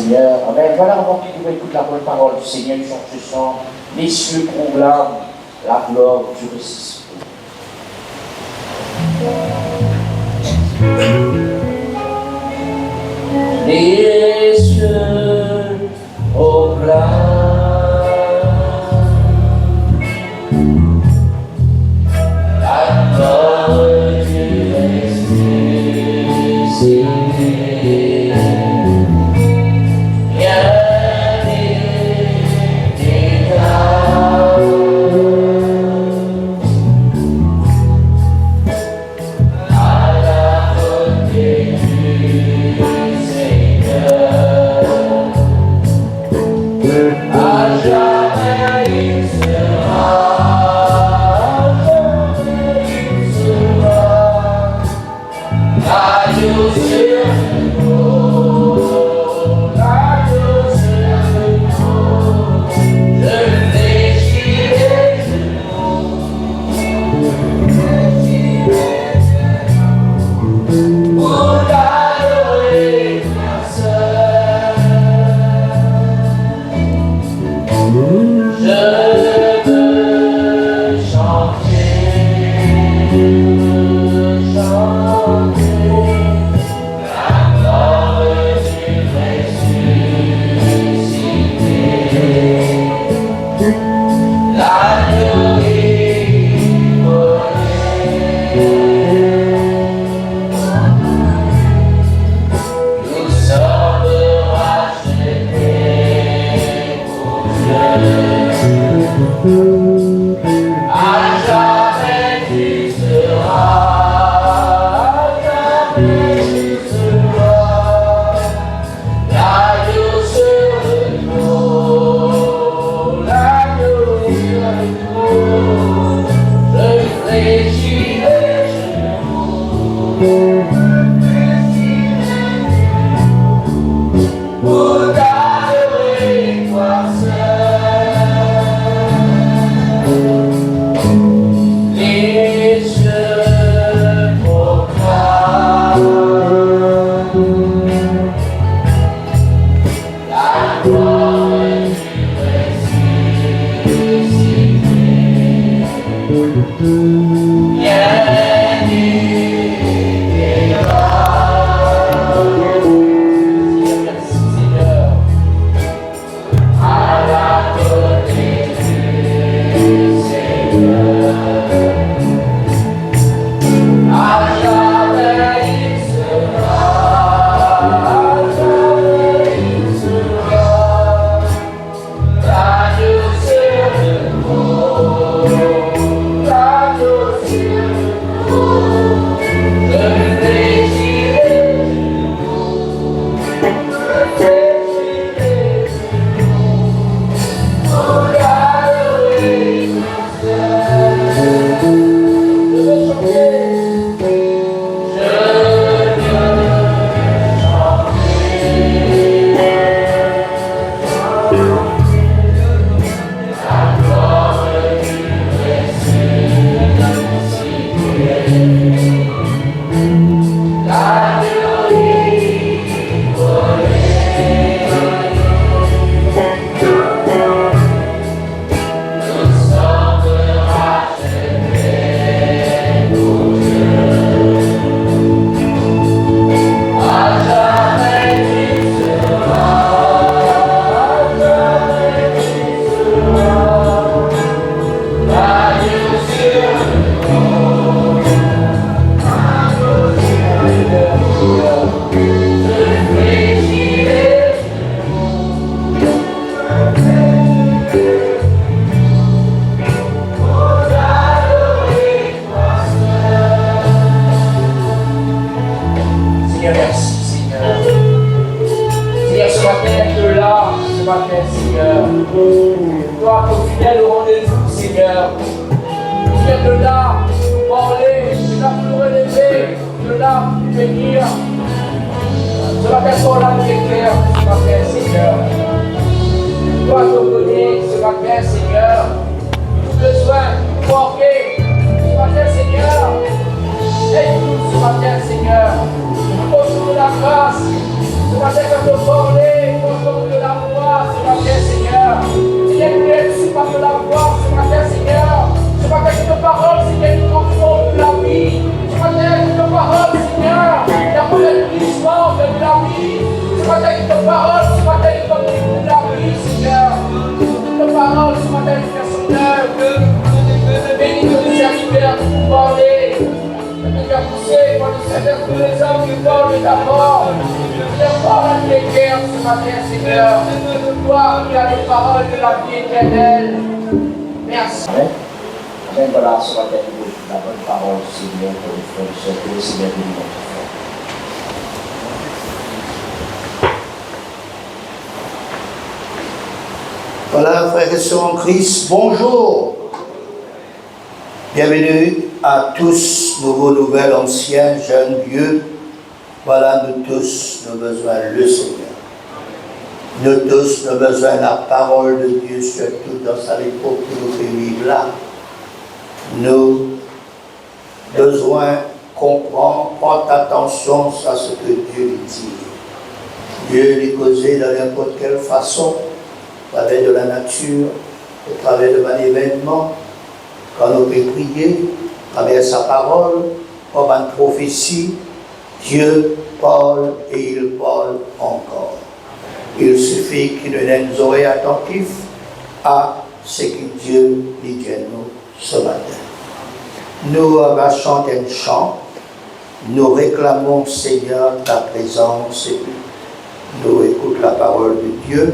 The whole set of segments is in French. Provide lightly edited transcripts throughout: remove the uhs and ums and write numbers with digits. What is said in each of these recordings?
Seigneur, Amen. Voilà avant que nous écoutons la bonne parole du Seigneur, nous chantons ce chant. Les cieux proclament la gloire du ressuscité. Les cieux proclament la gloire du ressuscité. Seigneur, nous posons la grâce, ce matin, quand nous parler, ta parole ce matin est comme l'écoute de la vie, Seigneur. Ta parole ce matin est faire son œuvre. Bénis nos serviteurs qui nous parler. Seigneur, poussé par le Seigneur, tous les hommes qui parlent d'abord. Seigneur, parle à tes cœurs ce matin, Seigneur. Toi qui as les paroles de la vie éternelle. Merci. Amen. Voilà, ce matin, la bonne parole, Seigneur, pour les frères et sœurs, que le Seigneur bénisse notre frère. Voilà, frères et sœurs en Christ, bonjour. Bienvenue à tous, nouveaux, nouvelles, anciens, jeunes, vieux. Voilà, nous tous, nous avons besoin le Seigneur. Nous tous, nous avons besoin de la parole de Dieu, surtout dans cette époque que nous vivons là. Nous avons besoin de comprendre, prendre attention à ce que Dieu dit. Dieu lui causait de n'importe quelle façon, au travers de la nature, au travers de un événement, quand on peut prier, à travers sa parole, comme une prophétie, Dieu parle et il parle encore. Il suffit qu'il nous ait nos oreilles attentives à ce que Dieu dit à nous ce matin. Nous allons chanter un chant, nous réclamons Seigneur ta présence, nous écoutons la parole de Dieu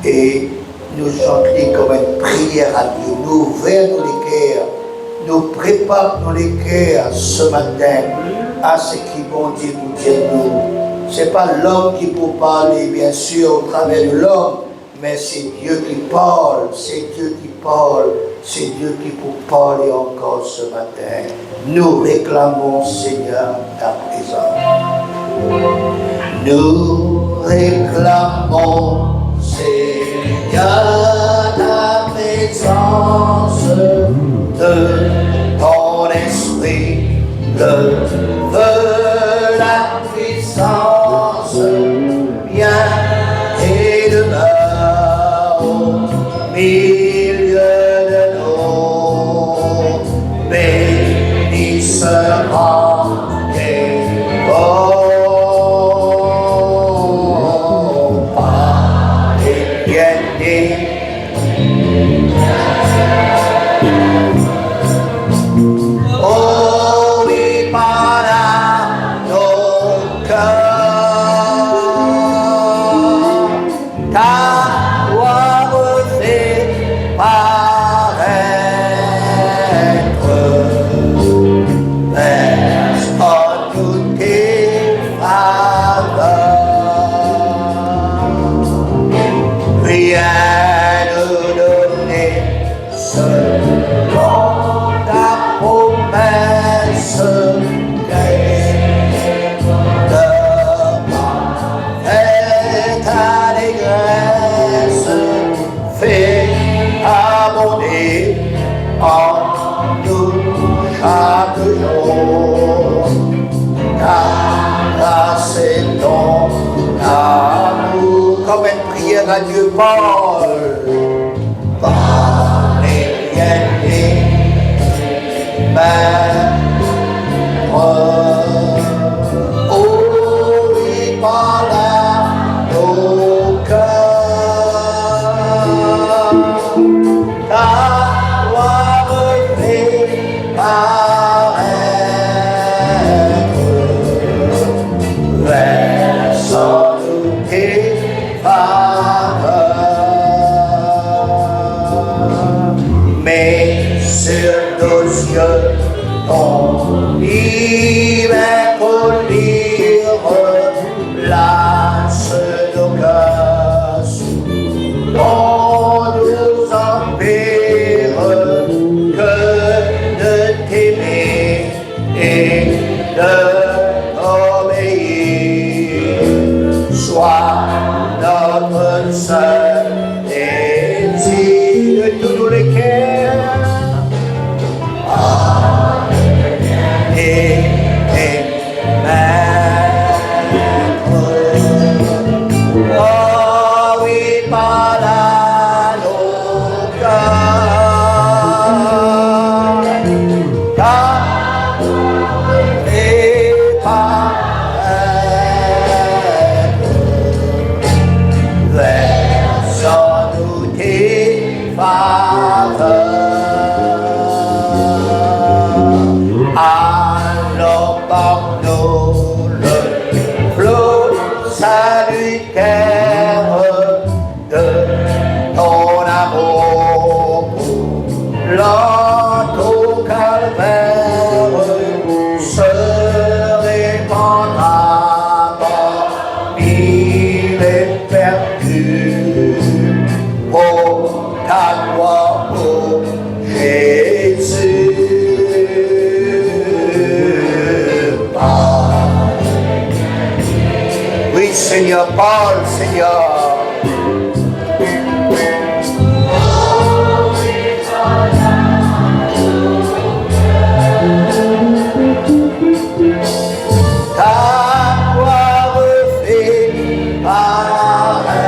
et nous chantons comme une prière à Dieu, nous ouvrons les cœurs, nous préparons les cœurs ce matin à ce qui bon Dieu nous dit nous. Ce n'est pas l'homme qui peut parler, bien sûr, au travers de l'homme, mais c'est Dieu qui parle, c'est Dieu qui parle, c'est Dieu qui peut parler encore ce matin. Nous réclamons, Seigneur, ta présence. Nous réclamons, Seigneur, ta présence de ton esprit, de la puissance, bien et demeure au milieu de nous, bénissement et à Dieu parle, parlez bien oh oui, parle à nos cœurs, ta gloire fait paraître, versant nous tes mais sur nos yeux, ton divin collier place nos cœurs dont nous empire que de t'aimer et de t'obéir. Sois notre seul désir de tous les cœurs. pour ta gloire, ô Jésus. Oui, Seigneur, parle, Seigneur. Ta gloire fait paraître,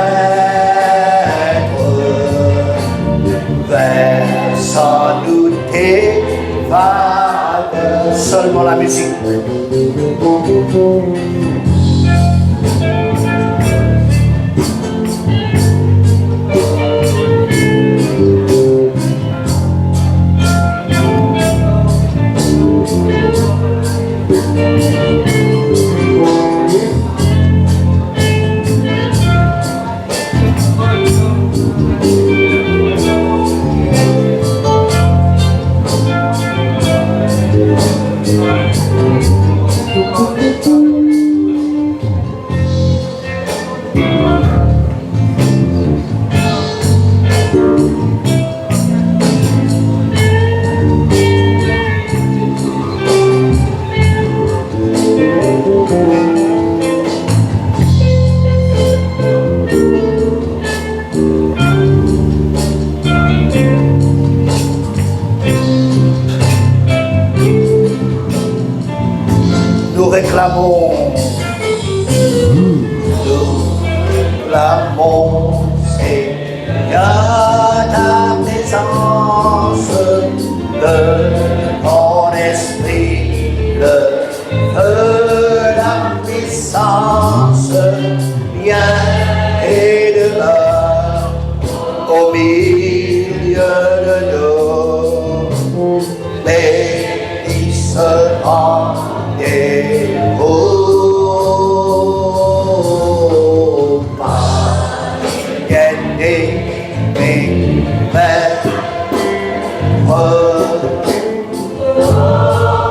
versant-nous tes vagues. Seulement la musique. Nous réclamons, Seigneur, ta présence, de ton esprit, le feu, la puissance, bien et demeure au milieu de nous. Bénissement et beau pas bien-aimé, mais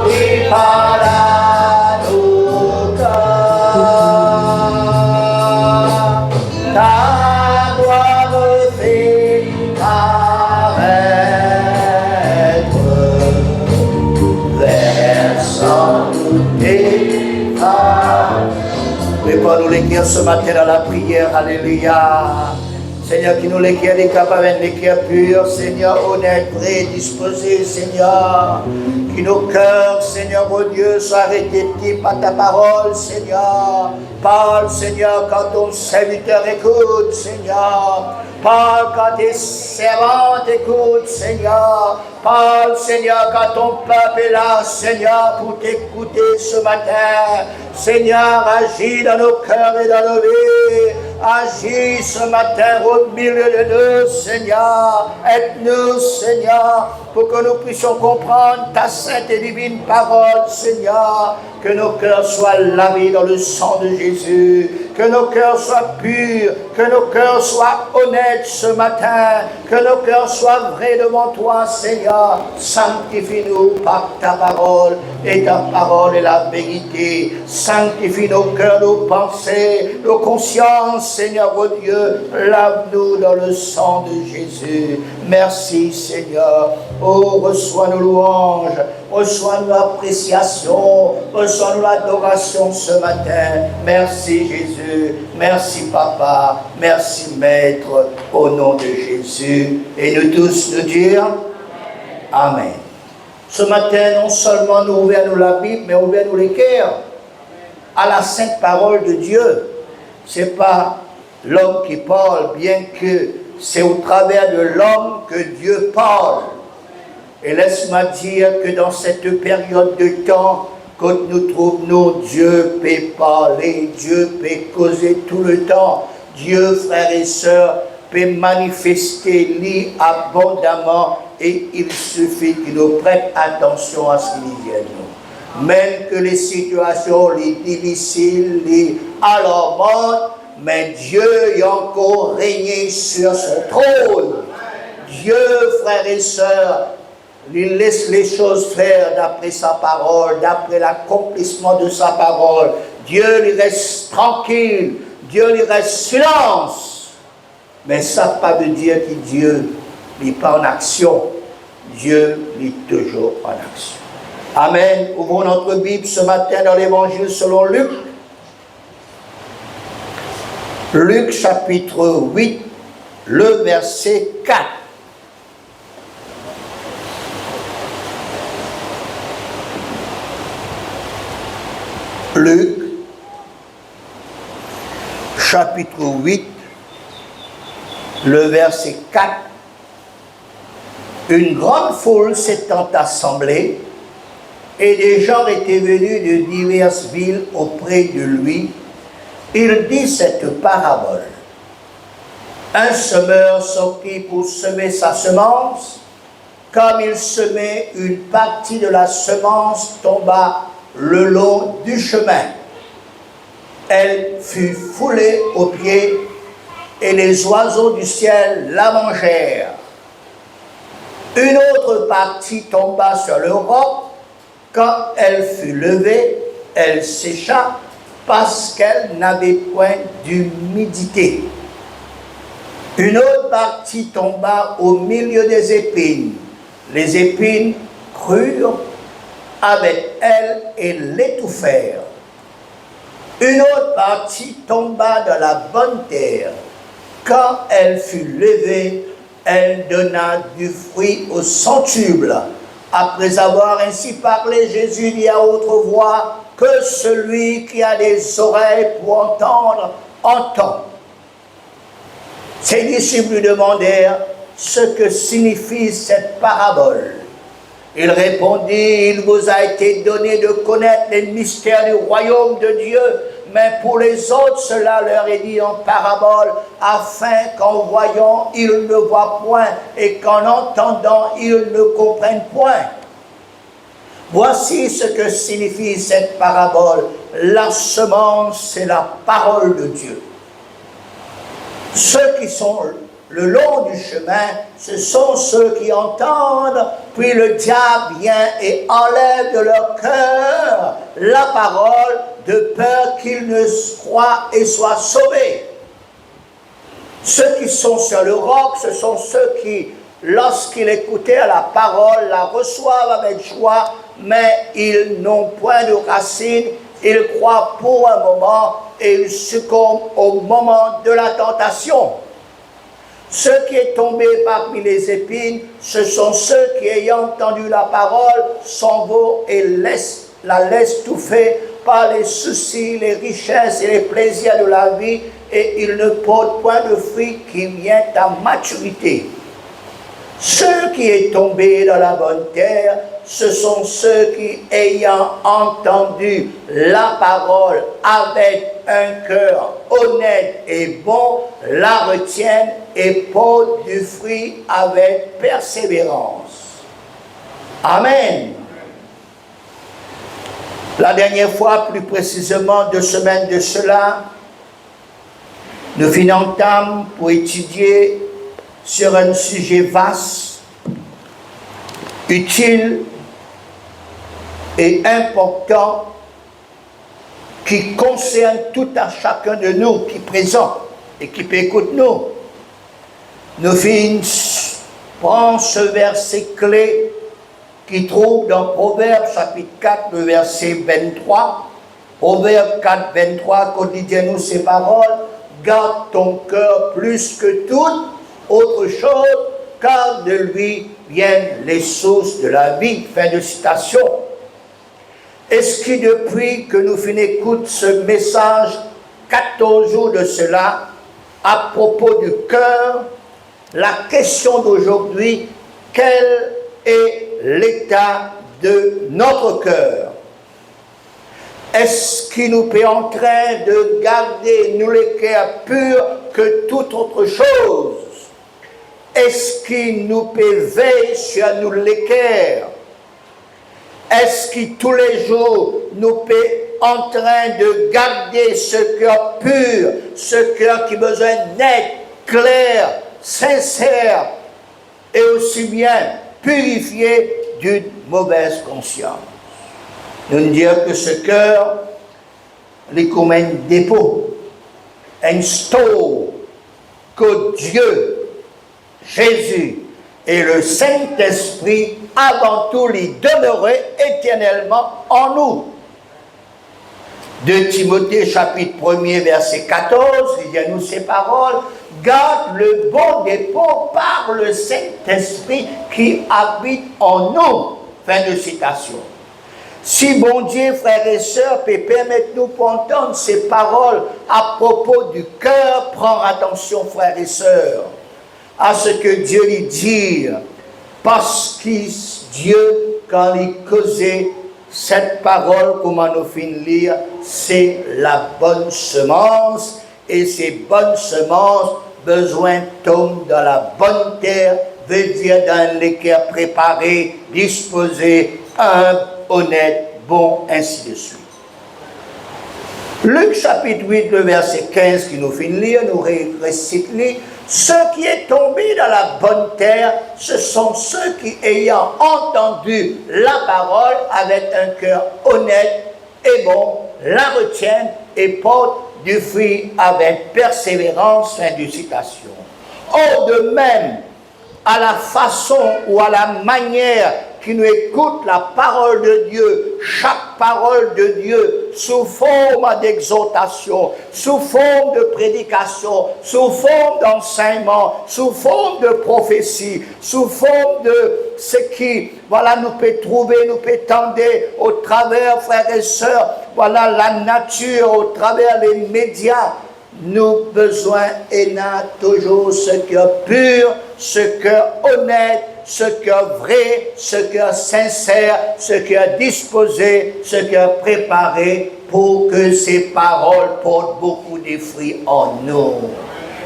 et par la nos cœurs, ta gloire fait paraître, versant-nous tes vagues. Prépare-nous l'écrire ce matin dans la prière, alléluia. Seigneur, qui nous l'écrire des capables, l'écrire pur, Seigneur, honnête, prêt, disposé, Seigneur. Que nos cœurs, Seigneur, mon Dieu, soient réceptifs à ta parole, Seigneur. Parle, Seigneur, quand ton serviteur écoute, Seigneur. Parle quand tes servantes écoutent, Seigneur. Parle, Seigneur, quand ton peuple est là, Seigneur, pour t'écouter ce matin. Seigneur, agis dans nos cœurs et dans nos vies. Agis ce matin au milieu de nous, Seigneur. Aide-nous, Seigneur, pour que nous puissions comprendre ta sainte et divine parole, Seigneur. Que nos cœurs soient lavés dans le sang de Jésus. Que nos cœurs soient purs. Que nos cœurs soient honnêtes ce matin. Que nos cœurs soient vrais devant toi, Seigneur. Sanctifie-nous par ta parole. Et ta parole est la vérité. Sanctifie nos cœurs, nos pensées, nos consciences, Seigneur, oh Dieu. Lave-nous dans le sang de Jésus. Merci, Seigneur. Oh, reçois nos louanges. Reçois nos appréciations. Reçois-nous l'adoration ce matin. Merci Jésus. Merci Papa. Merci Maître. Au nom de Jésus. Et nous tous nous dire Amen. Ce matin, non seulement nous ouvrons la Bible, mais ouvrons les cœurs à la sainte parole de Dieu. Ce n'est pas l'homme qui parle, bien que c'est au travers de l'homme que Dieu parle. Et laisse-moi dire que dans cette période de temps, quand nous trouvons, Dieu peut parler, Dieu peut causer tout le temps. Dieu, frères et sœurs, peut manifester lui abondamment et il suffit qu'il nous prête attention à ce qu'il dit à nous. Même que les situations les difficiles, les alarmantes, mais Dieu est encore régné sur son trône. Dieu, frères et sœurs, il laisse les choses faire d'après sa parole, d'après l'accomplissement de sa parole. Dieu lui reste tranquille, Dieu lui reste silence. Mais ça ne veut pas dire que Dieu n'est pas en action. Dieu est toujours en action. Amen. Ouvrons notre Bible ce matin dans l'Évangile selon Luc. Luc chapitre 8, le verset 4. Luc chapitre 8, le verset 4. Une grande foule s'étant assemblée, et des gens étaient venus de diverses villes auprès de lui, il dit cette parabole. Un semeur sortit pour semer sa semence. Comme il semait, une partie de la semence tomba le long du chemin. Elle fut foulée aux pieds, et les oiseaux du ciel la mangèrent. Une autre partie tomba sur le roc. Quand elle fut levée, elle sécha parce qu'elle n'avait point d'humidité. Une autre partie tomba au milieu des épines. Les épines crurent avec elle et l'étouffèrent. Une autre partie tomba dans la bonne terre. Quand elle fut levée, elle donna du fruit au centuple. Après avoir ainsi parlé, Jésus dit à haute voix, que celui qui a des oreilles pour entendre, entend. Ses disciples lui demandèrent ce que signifie cette parabole. Il répondit, il vous a été donné de connaître les mystères du royaume de Dieu, mais pour les autres, cela leur est dit en parabole, afin qu'en voyant, ils ne voient point, et qu'en entendant, ils ne comprennent point. Voici ce que signifie cette parabole. La semence, c'est la parole de Dieu. Ceux qui sont le long du chemin, ce sont ceux qui entendent, puis le diable vient et enlève de leur cœur la parole de peur qu'ils ne croient et soient sauvés. Ceux qui sont sur le roc, ce sont ceux qui, lorsqu'ils écoutaient la parole, la reçoivent avec joie, mais ils n'ont point de racines, ils croient pour un moment et ils succombent au moment de la tentation. Ce qui est tombé parmi les épines, ce sont ceux qui, ayant entendu la parole, s'en vont et la laissent touffer par les soucis, les richesses et les plaisirs de la vie, et ils ne portent point de fruit qui vient à maturité. Ceux qui est tombé dans la bonne terre, ce sont ceux qui, ayant entendu la parole avec un cœur honnête et bon, la retiennent et portent du fruit avec persévérance. Amen. La dernière fois, plus précisément 2 semaines de cela, nous finissons pour étudier sur un sujet vaste, utile et important qui concerne tout à chacun de nous qui est présent et qui peut écouter nous. Nous prenons ce verset clé qui trouve dans Proverbe chapitre 4, le verset 23. Proverbe 4, 23, quand il dit à nous ces paroles, garde ton cœur plus que toute autre chose, car de lui viennent les sources de la vie. Fin de citation. Est-ce que depuis que nous finissons ce message, 14 jours de cela, à propos du cœur, la question d'aujourd'hui, quel est l'état de notre cœur? Est-ce qu'il nous est en train de garder nous les cœurs purs que toute autre chose? Est-ce qu'il nous peut veiller sur nous les cœurs? Est-ce que tous les jours nous peut en train de garder ce cœur pur, ce cœur qui a besoin d'être clair, sincère et aussi bien purifié d'une mauvaise conscience? Nous disons que ce cœur est comme un dépôt, un store, que Dieu, Jésus et le Saint-Esprit, avant tout, les demeurer éternellement en nous. 2 Timothée chapitre 1er verset 14, il y a nous ces paroles, garde le bon dépôt par le Saint-Esprit qui habite en nous. Fin de citation. Si bon Dieu, frères et sœurs, peut permettre-nous d'entendre ces paroles à propos du cœur, prends attention, frères et sœurs, à ce que Dieu lui dit, parce que Dieu, quand il causait cette parole, comment nous finissons lire, c'est la bonne semence, et ces bonnes semences, besoin tombent dans la bonne terre, veut dire dans les cœurs préparés, disposés, humbles, honnêtes, bons, ainsi de suite. Luc chapitre 8, le verset 15 qui nous finit lire, nous récite, ce qui est tombé dans la bonne terre, ce sont ceux qui, ayant entendu la parole avec un cœur honnête et bon, la retiennent et portent du fruit avec persévérance. Fin de citation. Or, de même, à la façon ou à la manière qui nous écoute la parole de Dieu, chaque parole de Dieu, sous forme d'exhortation, sous forme de prédication, sous forme d'enseignement, sous forme de prophétie, sous forme de ce qui, voilà, nous peut trouver, nous peut tendre au travers, frères et sœurs, voilà, la nature, au travers les médias. Nous besoin et n'a toujours ce cœur pur, ce cœur honnête, ce cœur vrai, ce cœur sincère, ce cœur disposé, ce cœur préparé pour que ces paroles portent beaucoup de fruits en nous.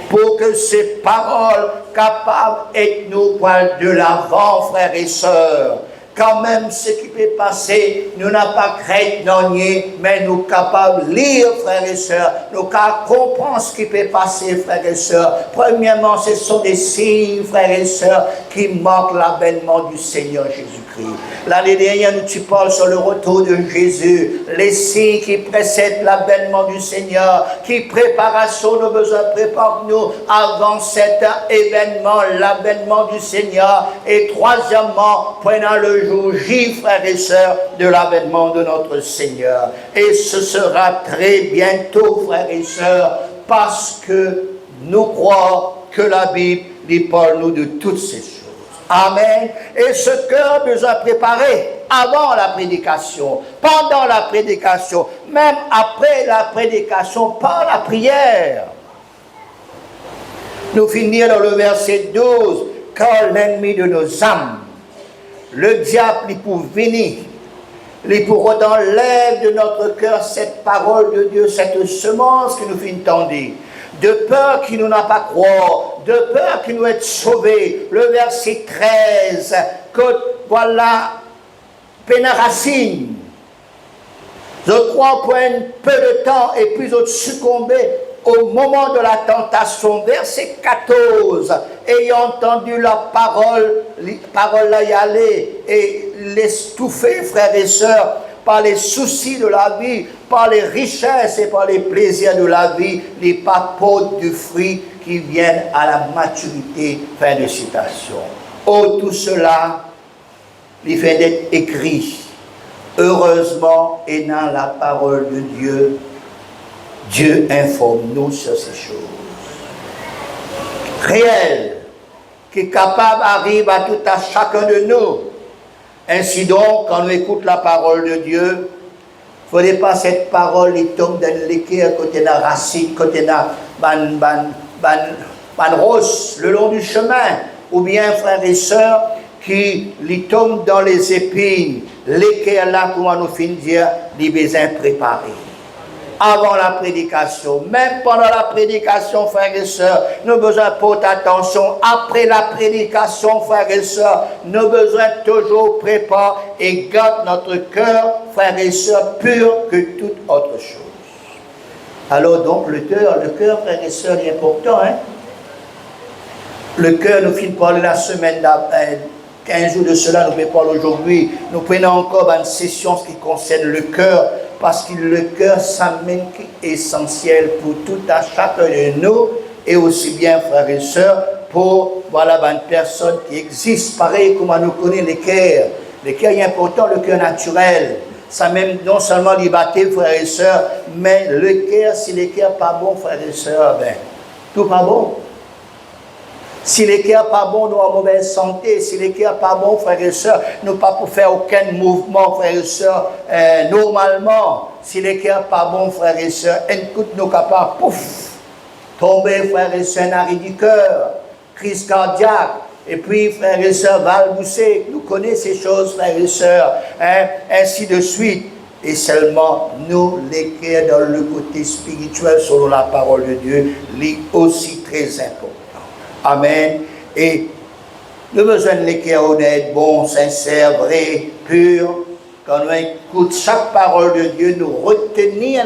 Pour que ces paroles capables d'être nous poils de l'avant, frères et sœurs. Quand même, ce qui peut passer, nous n'avons pas crainte, non, mais nous sommes capables de lire, frères et sœurs, nous sommes capables de comprendre ce qui peut passer, frères et sœurs. Premièrement, ce sont des signes, frères et sœurs, qui marquent l'avènement du Seigneur Jésus-Christ. L'année dernière, nous parlons sur le retour de Jésus, les signes qui précèdent l'avènement du Seigneur, qui préparation nos besoins, prépare-nous avant cet événement, l'avènement du Seigneur. Et troisièmement, prenant le jour J, frères et sœurs, de l'avènement de notre Seigneur. Et ce sera très bientôt, frères et sœurs, parce que nous croyons que la Bible dit parle nous de toutes ces choses. Amen. Et ce cœur nous a préparé avant la prédication, pendant la prédication, même après la prédication, par la prière. Nous finissons dans le verset 12, car l'ennemi de nos âmes, le diable, il pour venir, il pour enlever de notre cœur cette parole de Dieu, cette semence que nous finissons de peur qu'il nous n'a pas croire, de peur qu'il nous ait sauvés. Le verset 13, que voilà, pénaracine. Je crois pour un peu de temps et puis je succombé au moment de la tentation. Verset 14, ayant entendu la parole là y aller et l'estouffer, frères et sœurs, par les soucis de la vie, par les richesses et par les plaisirs de la vie, les papotes du fruit qui viennent à la maturité. Fin de citation. Oh, tout cela, il fait d'être écrit. Heureusement, et dans la parole de Dieu, Dieu informe-nous sur ces choses. Réelles, qui est capable d'arriver à tout à chacun de nous. Ainsi donc, quand nous écoutons la parole de Dieu, il ne faudrait pas cette parole qui tombe dans l'équerre, côté de la racine, côté de la rose, le long du chemin. Ou bien, frères et sœurs, qui lui tombent dans les épines, l'équerre là, comment nous finissons dire, les besoins préparés. Avant la prédication, même pendant la prédication, frères et sœurs, nous avons besoin de porter attention. Après la prédication, frères et sœurs, nous avons besoin de toujours préparer et garder notre cœur, frères et sœurs, pur que toute autre chose. Alors donc, le cœur, frères et sœurs, est important. Hein? Le cœur, nous finissons par la semaine d'après. 15 jours de cela, nous ne parlons aujourd'hui. Nous prenons encore une session qui concerne le cœur, parce que le cœur, ça même est essentiel pour tout à chacun de nous, et aussi bien, frères et sœurs, pour, voilà, une personne qui existe, pareil comme on nous connaît les cœurs. Le cœur est important, le cœur naturel. Ça même non seulement les baptêmes, frères et sœurs, mais le cœur, si le cœur pas bon, frères et sœurs, ben, tout pas bon. Si le cœur pas bon, nous en mauvaise santé. Si le cœur pas bon, frères et sœurs, nous pas pour faire aucun mouvement, frères et sœurs, normalement. Si le cœur pas bon, frères et sœurs, écoute, nous capables, pouf, tomber, frères et sœurs, arrêt du cœur, crise cardiaque. Et puis, frères et sœurs, valbousser, nous connaissons ces choses, frères et sœurs, ainsi de suite. Et seulement, nous, les cœurs dans le côté spirituel, selon la parole de Dieu, est aussi très important. Amen. Et nous avons besoin de les cœurs honnêtes, bons, sincères, vrais, purs. Quand nous écoutons chaque parole de Dieu, nous retenir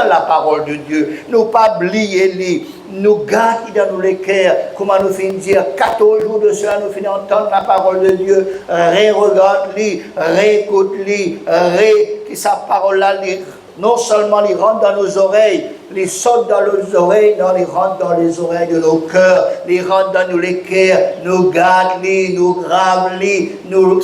la parole de Dieu, nous pas oublier, nous garder dans nos cœurs. Comment nous finissons dire 14 jours de cela, nous finissons entendre la parole de Dieu, ré-regarde-les, réécoute-les, que sa parole-là, non seulement les rentre dans nos oreilles, les saute dans nos oreilles, non, les rentre dans les oreilles de nos cœurs, les rentre dans nos cœurs, nous garde-les, nous grave-les, nous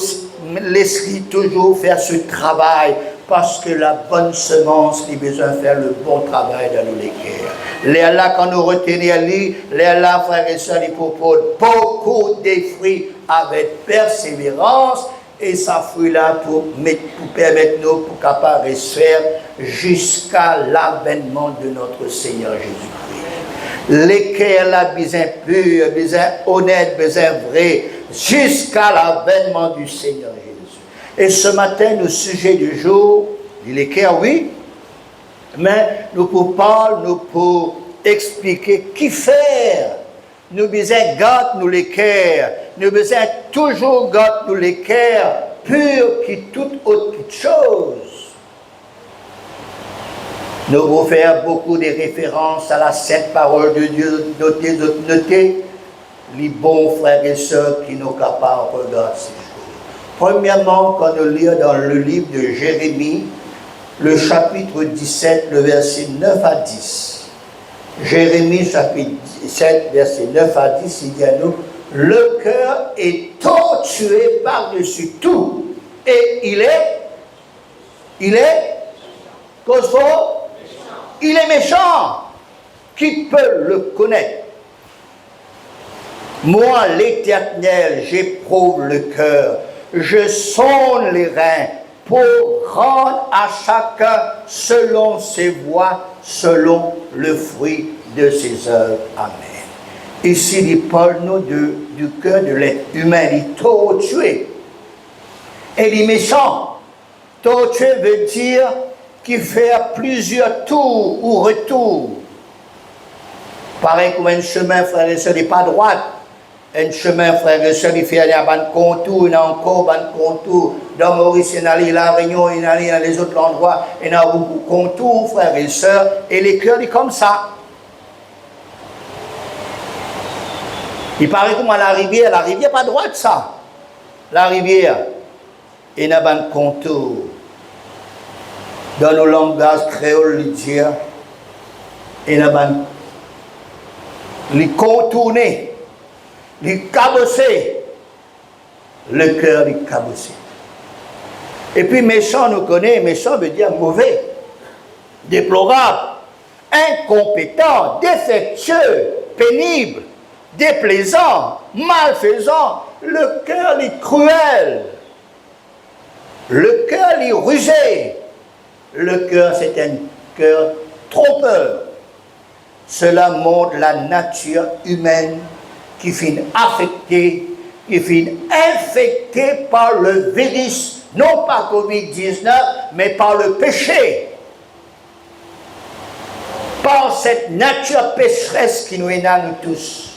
laisse-les toujours faire ce travail, parce que la bonne semence a besoin de faire le bon travail dans nos cœurs. Les là, quand nous retenons les là, frères et sœurs, ils proposent beaucoup de fruits avec persévérance, et ça fruit-là pour permettre nous, pour capable de faire jusqu'à l'avènement de notre Seigneur Jésus-Christ. Les cœurs là, bien purs, bien honnêtes, bien vrais, jusqu'à l'avènement du Seigneur Jésus. Et ce matin, le sujet du jour, les cœurs, oui, mais nous pour parler, nous pour expliquer qui faire. Nous besoin garder nous les cœurs, nous besoin toujours garder nous les cœurs purs qui toute autre chose. Nous allons faire beaucoup de références à la sainte parole de Dieu, notez les bons frères et sœurs qui nous capables de regarder ces choses. Premièrement, quand nous lisons dans le livre de Jérémie, le chapitre 17, le verset 9 à 10. Jérémie chapitre 17, verset 9 à 10, il dit à nous, le cœur est tortué par-dessus tout, et il est, cause fort, il est méchant. Qui peut le connaître? Moi, l'Éternel, j'éprouve le cœur, je sonde les reins, pour rendre à chacun selon ses voies, selon le fruit de ses œuvres. Amen. Ici, il parle nous du cœur de l'être humain, il est tortué. Et il est méchant. Tortué veut dire qu'il fait plusieurs tours ou retours. Pareil comme un chemin, frère et sœur, n'est pas droite. Un chemin, frère et sœur, il fait aller à un contour, il y a encore un contour. Dans Maurice, il y a la Réunion, il y a dans les autres endroits, il y a beaucoup de contours, frère et sœur, et les cœurs, ils sont comme ça. Il paraît comme à la rivière pas droite, ça. La rivière, il y a un contour. Dans nos langages créoles, il y a un les contourner. Les cabosser, le cœur est cabossé. Et puis méchant, nous connaissons, méchant veut dire mauvais, déplorable, incompétent, défectueux, pénible, déplaisant, malfaisant. Le cœur est cruel, le cœur est rusé, le cœur c'est un cœur trompeur. Cela montre la nature humaine qui finit affecté, qui finit infecté par le virus, non pas Covid-19, mais par le péché. Par cette nature pécheresse qui nous est dans nous tous.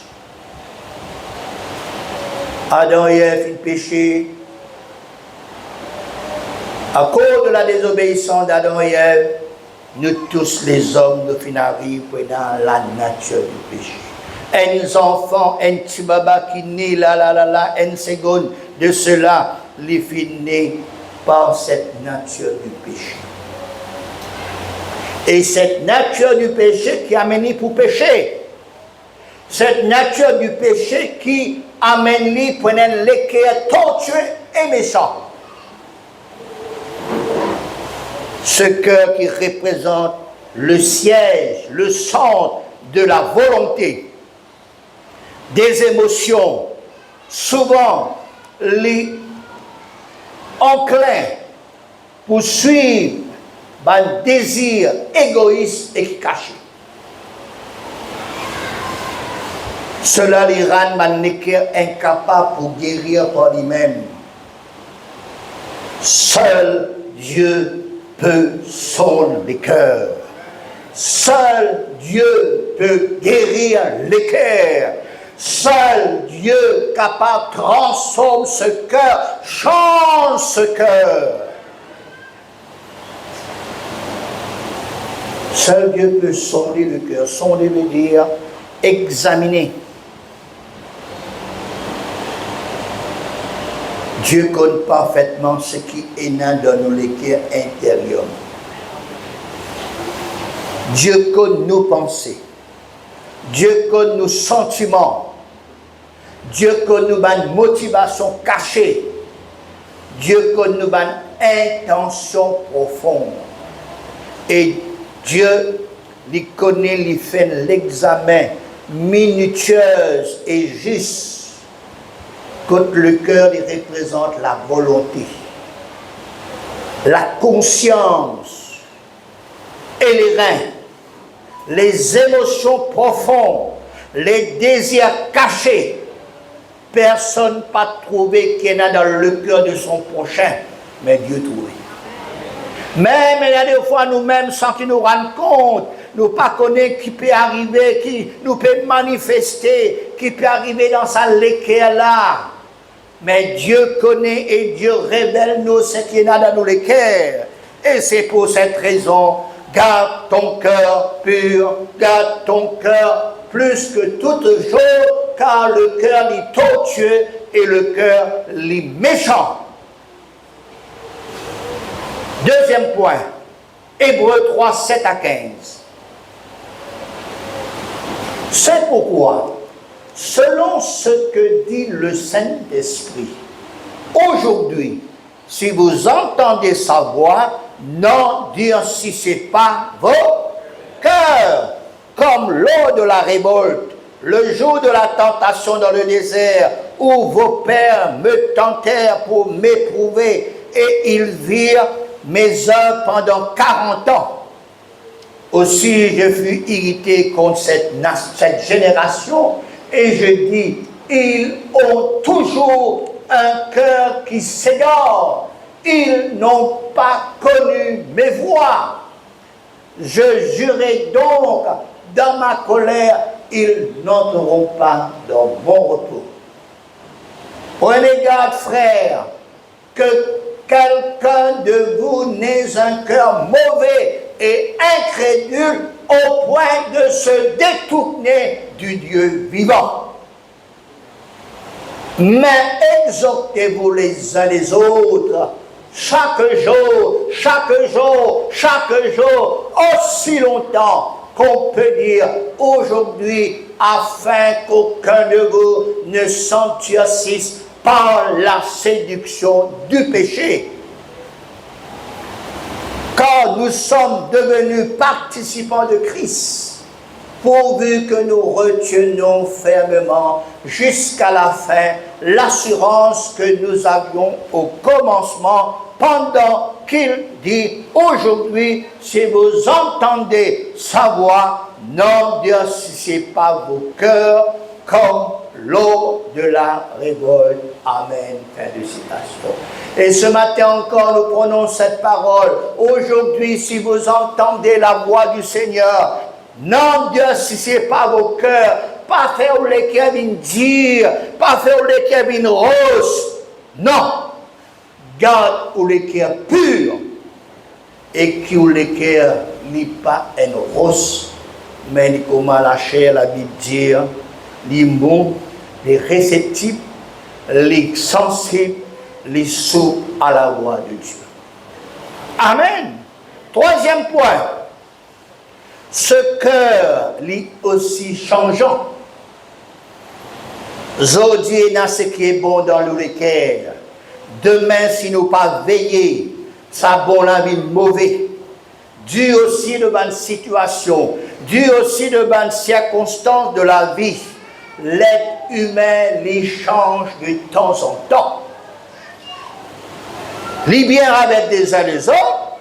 Adam et Ève ont péché. À cause de la désobéissance d'Adam et Ève, nous tous les hommes, nous finissons dans la nature du péché. Un enfant, un petit baba qui naît là, une seconde de cela, les finit par cette nature du péché. Et cette nature du péché qui a mené pour pécher. Cette nature du péché qui amène lui pour un l'équerre tortueux et méchant. Ce cœur qui représente le siège, le centre de la volonté, des émotions, souvent les enclins pour suivre un désir égoïste et caché. Cela les rend incapable pour guérir par lui-même. Seul Dieu peut sauver les cœurs. Seul Dieu peut guérir les cœurs. Seul Dieu capable de transformer ce cœur, change ce cœur. Seul Dieu peut sonder le cœur. Sonder veut dire examiner. Dieu connaît parfaitement ce qui est dans nos cœurs intérieurs. Dieu connaît nos pensées. Dieu connaît nos sentiments. Dieu connaît nos motivations cachées. Dieu connaît nos intentions profondes. Et Dieu les connaît, les fait l'examen minutieuse et juste. Quand le cœur il représente la volonté, la conscience et les reins, les émotions profondes, les désirs cachés. Personne n'a pas trouvé qu'il y en a dans le cœur de son prochain, mais Dieu trouve. Même il y a des fois nous-mêmes, sans qu'ils nous rendent compte, nous ne connaissons pas qui peut arriver, qui nous peut manifester, qui peut arriver dans sa l'équerre là. Mais Dieu connaît et Dieu révèle nous ce qu'il y a dans nos l'équerre. Et c'est pour cette raison, garde ton cœur pur, garde ton cœur plus que toute chose, car le cœur est tortueux et le cœur est méchant. Deuxième point, Hébreux 3, 7 à 15. C'est pourquoi, selon ce que dit le Saint-Esprit, aujourd'hui, si vous entendez sa voix, n'endurcissez pas vos cœurs, comme lors de la révolte, le jour de la tentation dans le désert, où vos pères me tentèrent pour m'éprouver, et ils virent mes œuvres pendant 40 ans. Aussi, je fus irrité contre cette génération, et je dis, ils ont toujours un cœur qui s'égare. Ils n'ont pas connu mes voies. Je jurai donc dans ma colère, ils n'entreront pas dans mon repos. Prenez garde, frères, que quelqu'un de vous n'ait un cœur mauvais et incrédule au point de se détourner du Dieu vivant. Mais exhortez-vous les uns les autres, chaque jour, aussi longtemps qu'on peut dire aujourd'hui, afin qu'aucun de vous ne s'endurcisse par la séduction du péché. Car nous sommes devenus participants de Christ, pourvu que nous retenions fermement jusqu'à la fin l'assurance que nous avions au commencement, pendant qu'il dit aujourd'hui, si vous entendez sa voix, n'endurcissez pas vos cœurs comme lors de la révolte. Amen. Fin de citation. Et ce matin encore, nous prenons cette parole. Aujourd'hui, si vous entendez la voix du Seigneur, n'endurcissez pas vos cœurs, pas faire les cœurs dire, pas faire les cœurs rose. Non. Garde ou les cœurs purs et qui ou les cœurs n'est pas un rose, mais comment la chair, la Bible dit, les mots, les réceptifs, les sensibles, les sourds à la voix de Dieu. Amen. Troisième point. Ce cœur est aussi changeant. Aujourd'hui, dans ce qui est bon dans le lequel, demain, si nous pas veiller, ça bon la vie mauvais. Dû aussi de bonnes situations, dû aussi de bonnes circonstances de la vie, l'être humain les change de temps en temps. Il est bien avec des uns les autres,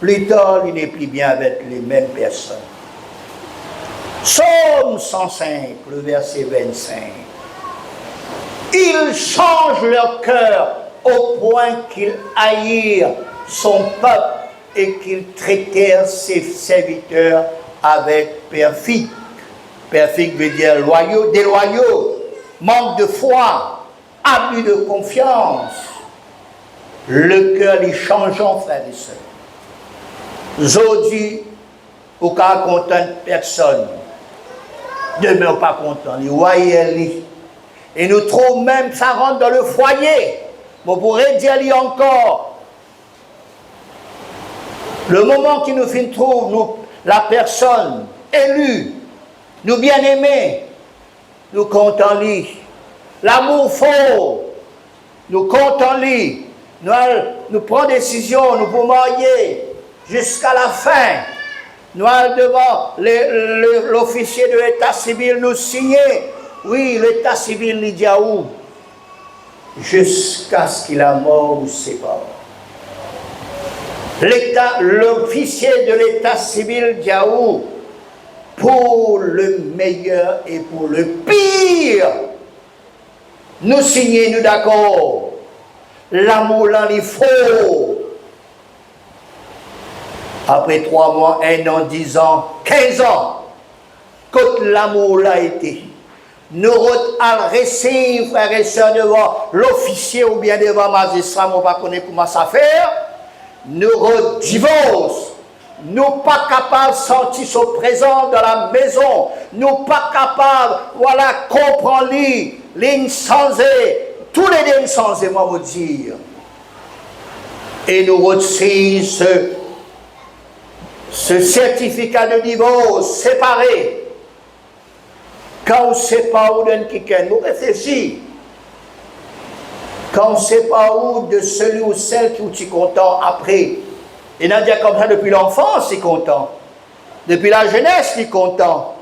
plus tard, il n'est plus bien avec les mêmes personnes. Psaume 105, le verset 25. Ils changent leur cœur au point qu'ils haïrent son peuple et qu'ils traitèrent ses serviteurs avec perfide. Perfide veut dire loyaux, déloyaux, manque de foi, abus de confiance. Le cœur est changeant, frères et sœurs. Aujourd'hui, aucun content personne. Demain, pas content. Les voyez, et nous trouvons même ça rentre dans le foyer. On pourrait dire encore. Le moment qui nous fait trouver, nous, la personne élue, nous bien-aimés, nous comptons lui. L'amour fort, nous comptons lui. Nous prenons décision, nous pouvons marier jusqu'à la fin. Nous allons devant l'officier de l'état civil nous signer. Oui, l'état civil il dit à où? Jusqu'à ce qu'il a mort nous sépare. L'officier de l'état civil dit à où? Pour le meilleur et pour le pire. Nous signer, nous d'accord. L'amour là, il faut. Après 3 mois, 1 an, 10 ans, 15 ans, quand l'amour là été, nous adresser, frères et sœurs, devant l'officier ou bien devant le magistrat, on ne va pas connaître comment ça faire, nous divorce. Nous pas capables de sentir son présent dans la maison. Nous pas capables, voilà, comprendre l'insensé. Tous les deux insensés, moi vous dire. Et nous retirons ce certificat de divorce séparé. Quand on ne sait pas où d'un quelqu'un, nous réfléchissons. Quand on ne sait pas où de celui ou celle qui est content après. Et on a dit comme ça depuis l'enfance, il est content. Depuis la jeunesse, il est content.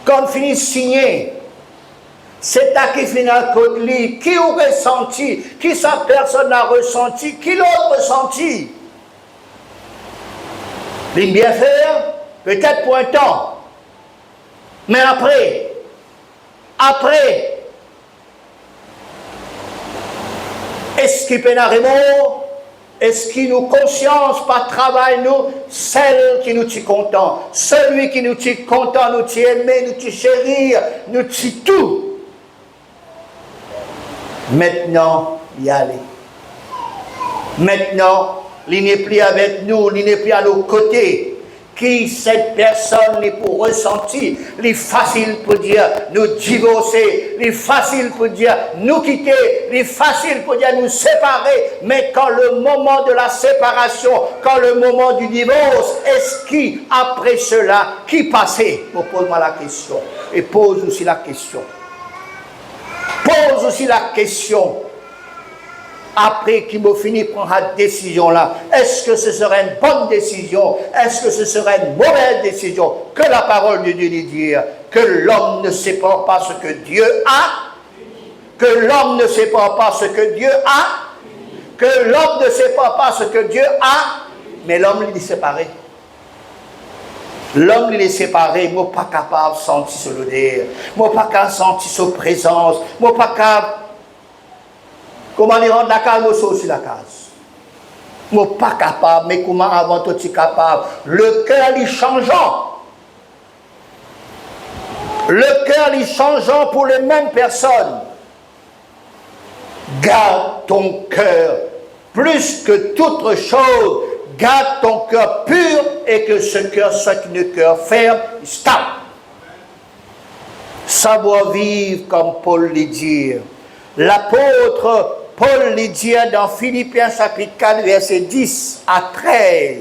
Quand on finit de signer, c'est à qui finit à côté lui, qui a ressenti, qui sa personne a ressenti, qui l'autre ressenti. Il bien faire, peut-être pour un temps. Mais après, est-ce qu'il peut n'arriver? Est-ce qu'il nous conscience par travail, nous, celle qui nous tient content, celui qui nous tient content, nous tient aimé, nous tient chéri, nous tient tout. Maintenant, y aller. Maintenant, il n'est plus avec nous, il n'est plus à nos côtés. Qui cette personne est pour ressentir, il est facile pour dire nous divorcer, il est facile pour dire nous quitter, il est facile pour dire nous séparer, mais quand le moment de la séparation, quand le moment du divorce, est-ce qui, après cela, qui passait? Pose-moi la question, et pose aussi la question. Pose aussi la question. Après qu'il me finit de prendre la décision là, est-ce que ce serait une bonne décision? Est-ce que ce serait une mauvaise décision? Que la parole de Dieu dit que l'homme ne sépare pas ce que Dieu a, que l'homme ne sépare pas ce que Dieu a, que l'homme ne sépare pas ce que Dieu a, mais l'homme il est séparé. L'homme il est séparé, il n'est pas capable de sentir ce l'odeur, il n'est pas capable de sentir sa présence, il n'est pas capable. Comment il rend la case, moi aussi la case. Moi pas capable, mais comment avant tout tu es capable? Le cœur est changeant. Le cœur est changeant pour les mêmes personnes. Garde ton cœur plus que toute chose. Garde ton cœur pur et que ce cœur soit un cœur ferme, stable. Savoir vivre comme Paul le dit. L'apôtre Paul le dit dans Philippiens chapitre 4, verset 10 à 13.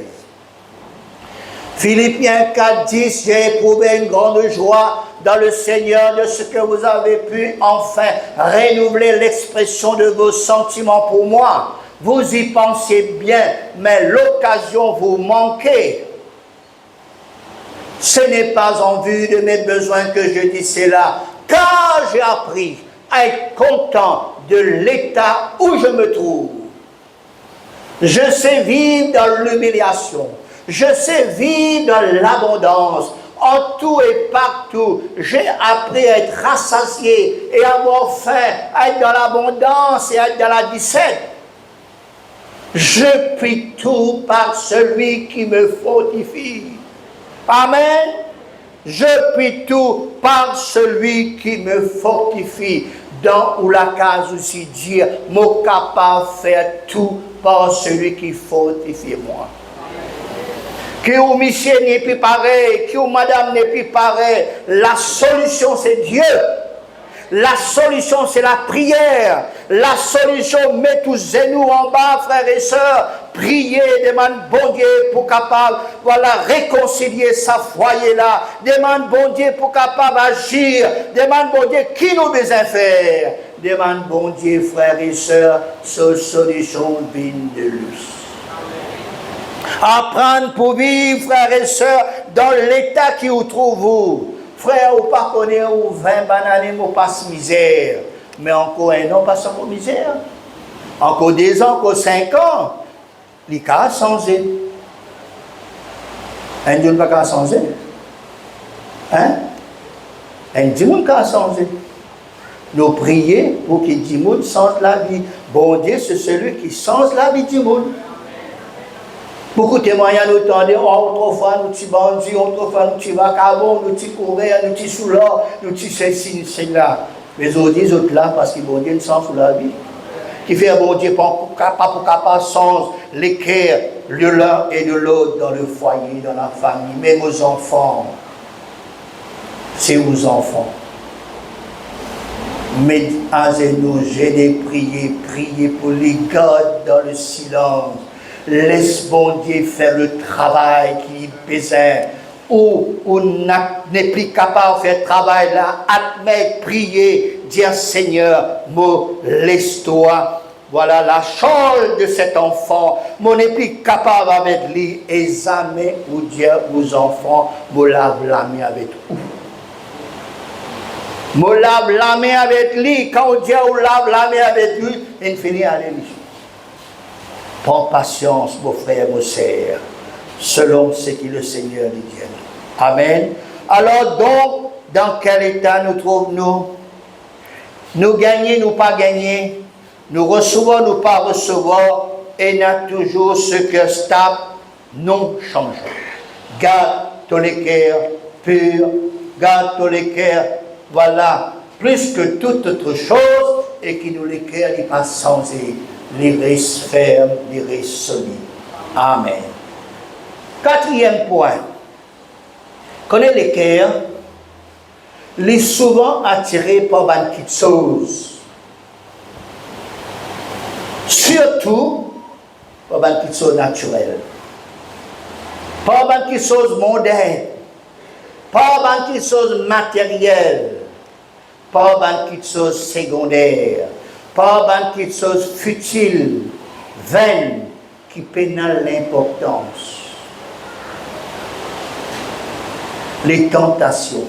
Philippiens 4, 10, j'ai éprouvé une grande joie dans le Seigneur de ce que vous avez pu enfin renouveler l'expression de vos sentiments pour moi. Vous y pensiez bien, mais l'occasion vous manquait. Ce n'est pas en vue de mes besoins que je dis cela, car j'ai appris à être content de l'état où je me trouve. Je sais vivre dans l'humiliation. Je sais vivre dans l'abondance. En tout et partout, j'ai appris à être rassasié et à avoir faim, à être dans l'abondance et à être dans la disette. Je puis tout par celui qui me fortifie. Amen. Je puis tout par celui qui me fortifie. Dans ou la case aussi dire, moi capable de faire tout par celui qui fortifie moi. Que au monsieur n'est plus pareil, que au madame n'est plus pareil. La solution c'est Dieu. La solution c'est la prière. La solution, met tous nous en bas, frères et sœurs. Priez, demande bon Dieu pour capable, voilà, réconcilier sa foyer là. Demande bon Dieu pour capable agir. Demande bon Dieu qui nous besoin faire. Demande bon Dieu, frères et sœurs, cette solution vient de lui. Apprendre pour vivre, frères et sœurs, dans l'état qui vous trouve. Frère, vous ne connaissez pas ou 20 bananes, vous passe misère. Mais encore un an, pas sans misère. Encore 2 ans, encore 5 ans. Les cas changé. Un Dieu n'a pas changé. Hein? Un Dieu n'a pas changé. Nous prions pour que Dieu change la vie. Bon Dieu, c'est celui qui change la vie du monde. Beaucoup de témoignages nous tendent, autrefois nous sommes bandits, autrefois nous sommes vagabonds, nous sommes couverts, nous sommes sous l'or, nous sommes ceci, cela. Mais aujourd'hui, les autres là, parce que bon Dieu ne change sous la vie. Qui fait bon Dieu pas pour capable change les cœurs de l'un et de l'autre dans le foyer, dans la famille, même aux enfants. C'est aux enfants. Mais à nous, j'ai prié pour les gardes dans le silence. Laisse bon Dieu faire le travail qui est besoin. Ou n'est plus capable de faire le travail là, admettre, prier, dire Seigneur, laisse-toi. Voilà la charge de cet enfant. Mon n'est plus capable avec lui. Examen ou dire aux enfants, me lave la main avec vous. Me lave la main avec lui. Quand on dit on lave la main avec lui, il finit à lui. Prends patience, mon frère, mon sœur, selon ce que le Seigneur dit. Amen. Alors donc, dans quel état nous trouvons-nous? Nous gagnons, nous pas gagner. Nous recevons, nous pas recevoir. Et n'a toujours ce que stable, non changeant. Garde tous les cœurs purs, garde tous les cœurs, voilà, plus que toute autre chose, et qui nous les cœurs n'est pas changé. Les restes fermes, les restes solides. Amen. 4e point. Connaît les cœurs, les souvent attirés par une petite chose. Surtout par une petite chose naturelle. Par une petite chose mondaine. Par une petite chose matérielle. Par une petite chose secondaire. Pas une petite chose futile, vaine, qui pénale l'importance. Les tentations,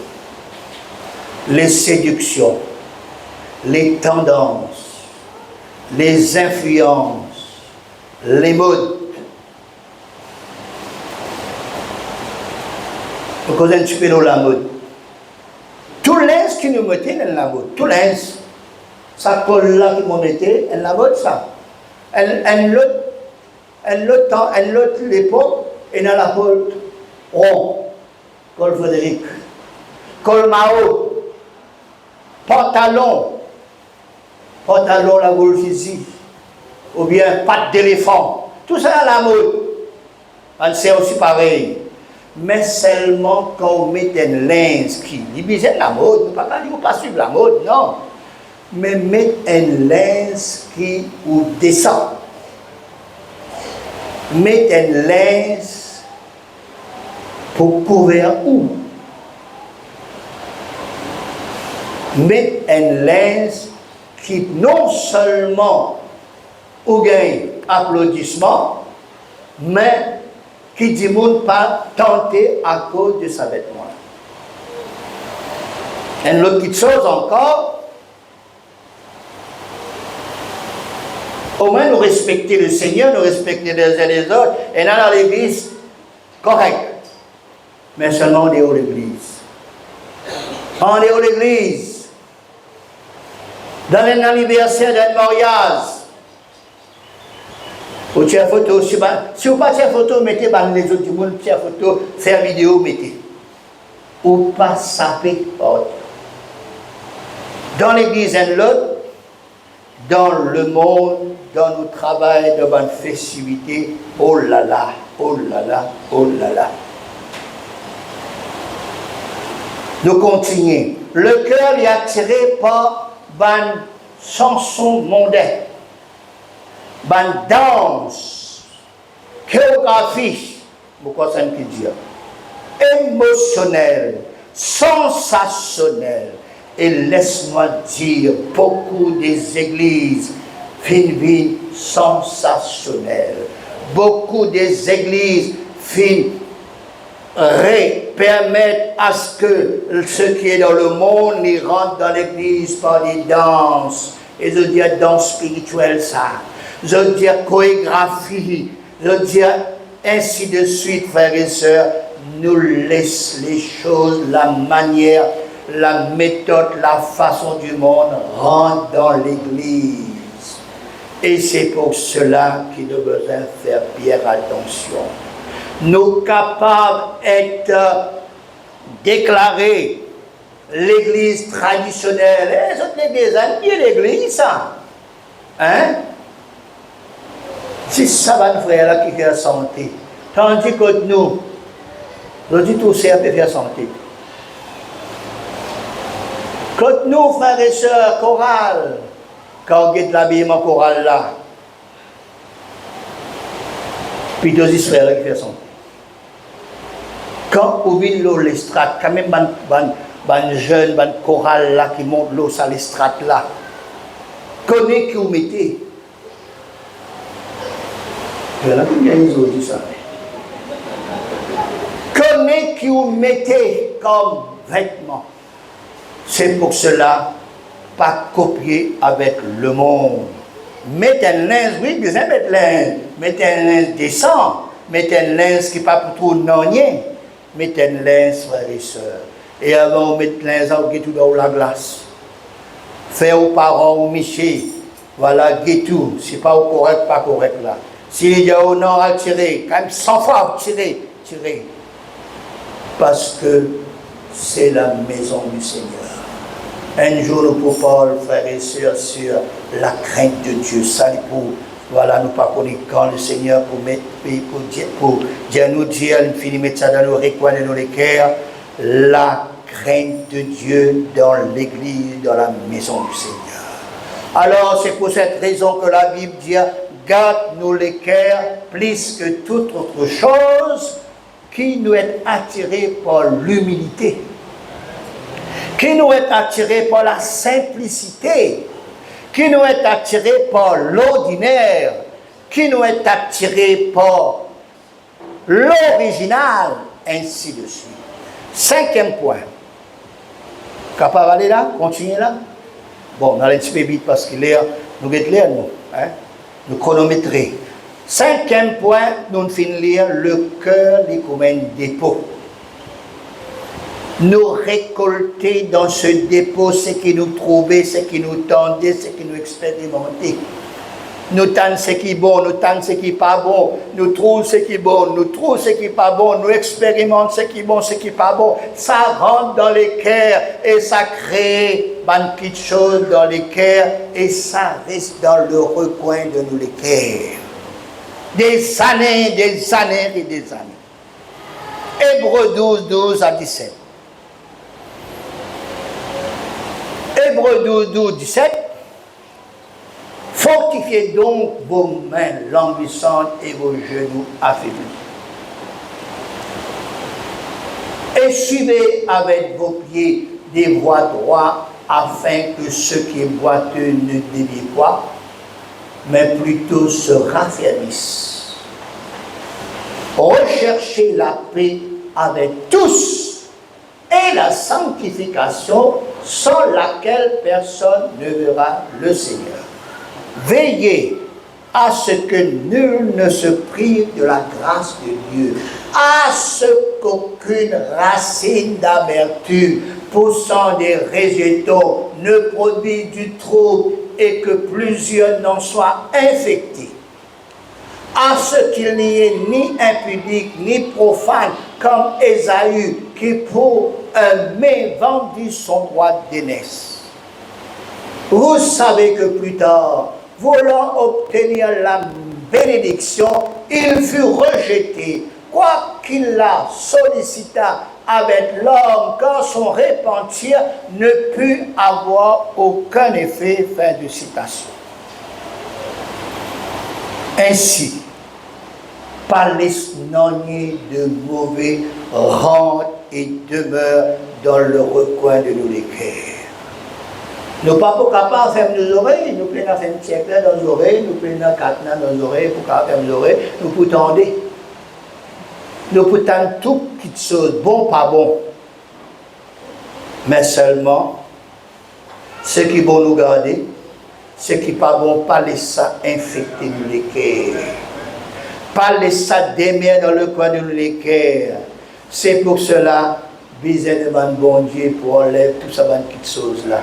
les séductions, les tendances, les influences, les modes. Vous connaissez un petit peu la mode. Tout l'ins qui nous mettait dans la mode, tout l'ins. Ça colle là qui m'ont mettait, elle la mode ça. Elle l'autre l'époque, et dans la colle rond, col Frédéric, col Mao, pantalon la golfisie, ou bien patte d'éléphant, tout ça à la mode. C'est aussi pareil. Mais seulement quand on met un linge qui dit bien la mode, on ne pas suivre la mode, non. Mais mettre un linge qui ou descend. Mettre un linge pour couvrir où? Mettre un linge qui non seulement ou gagne applaudissement, mais qui dit monde pas tenté à cause de sa vêtement. Une autre petite chose encore, au moins nous respecter le Seigneur, nous respecter les uns les autres, et là dans l'église, correct. Mais seulement on est où l'église. On est où l'église. Dans un anniversaire d'un mariage, ou tu as photo, si vous n'avez pas de photo, mettez les autres du monde, tu as photo, faire vidéo, mettez. Ou pas saper autre. Dans l'église et l'autre, dans le monde, dans nos travail, dans notre festivité, oh là là, oh là là, oh là là. Nous continuons. Le cœur est attiré par une chanson mondaine, une danse, chorégraphie, pourquoi ça me dit, émotionnelle, sensationnelle. Et laisse-moi dire, beaucoup des églises finissent sensationnelles. Beaucoup des églises finissent permettre à ce que ce qui est dans le monde y rentre dans l'église par des danses. Et je dis danse spirituelle ça. Je dis chorégraphie. Je dis ainsi de suite, frères et sœurs. Nous laisse les choses, la manière, la méthode, la façon du monde rentre dans l'église. Et c'est pour cela qu'il a besoin de faire bien attention. Nous capables d'être déclarés l'église traditionnelle. Les autres églises, l'église, ça. Hein? C'est ça, mon frère, là, qui fait la santé. Tandis que nous, dis tout ça, peut faire santé. Quand nous, frères et sœurs, chorale, quand on guette l'habillement choral là, puis deux frères qui fait santé. Quand on vit l'eau, l'estrade, quand même, un jeune, un choral là qui monte l'eau sur l'estrade là, connaît qui vous mettez. Je n'ai plus bien dit ça. Connaît qui vous mettez comme vêtements. C'est pour cela, pas copier avec le monde. Mettez un linge, oui, besoin de mettre linge. Mettez un linge décent. Mettez un linge qui n'est pas pour tout non-rien. Mettez un linge, frères et sœurs. Et avant, mettez un linge qui est tout dans la glace. Faire aux parents, aux michés. Voilà, guettou. Si pas au correct, pas correct là. S'il y a au non, à tirer. Quand même 100 fois, tirez. Parce que c'est la maison du Seigneur. Un jour, nous pouvons parler, frères et sœurs, sur la crainte de Dieu. Ça, pour, voilà, nous pas connaître quand le Seigneur pour dire nous dire, il finit mettre ça dans nos recoins et dans les cœurs, la crainte de Dieu dans l'église, dans la maison du Seigneur. Alors, c'est pour cette raison que la Bible dit, garde-nous les cœurs plus que toute autre chose, qui nous est attiré par l'humilité, qui nous est attiré par la simplicité, qui nous est attiré par l'ordinaire, qui nous est attiré par l'original, ainsi de suite. 5e point. Capable d'aller là? Continuer là? Bon, on a un petit peu vite parce qu'il est, nous allons lire, nous chronométrer. 5e point, nous finissons lire le cœur des communs dépôt. Nous récolter dans ce dépôt ce qui nous trouvait, ce qui nous tendait, ce qui nous expérimentait. Nous tendons ce qui est bon, nous tendons ce qui n'est pas bon, nous trouvons ce qui est bon, nous trouvons ce qui n'est pas bon, nous expérimentons ce qui est bon, ce qui n'est pas bon. Ça rentre dans les cœurs et ça crée une petite chose dans les cœurs et ça reste dans le recoin de nous les cœurs. Des années et des années. Hébreux 12, 12 à 17. Hébreux 12, 12, 17. Fortifiez donc vos mains languissantes et vos genoux affaiblis. Et suivez avec vos pieds des voies droites afin que ce qui est boiteux ne dévie pas, mais plutôt se raffermisse. Recherchez la paix avec tous et la sanctification sans laquelle personne ne verra le Seigneur. Veillez à ce que nul ne se prive de la grâce de Dieu, à ce qu'aucune racine d'amertume poussant des végétaux ne produise du trouble et que plusieurs n'en soient infectés. À ce qu'il n'y ait ni impudique ni profane comme Ésaü qui pour un mets vendit son droit d'aînesse. Vous savez que plus tard, voulant obtenir la bénédiction, il fut rejeté, quoiqu'il la sollicita avec l'homme, car son repentir ne put avoir aucun effet. Fin de citation. Ainsi, Palès n'ennuie de mauvais rentre et demeure dans le recoin de nos cœurs. Nous ne sommes pas capables de faire nos oreilles, nous prenons faire un siècle dans nos oreilles, nous prenons 4 ans dans nos oreilles, pour faire nos oreilles, nous pouvons tendre. Nous pouvons tendre tout qui chose, bon, pas bon. Mais seulement, ce qui est bon nous garder, ce qui n'est pas bon, pas laisser infecter nous les cœurs. Pas laisser démer dans le coin de nous les cœurs. C'est pour cela, besoin de bon Dieu pour enlever tout ça, cette chose-là.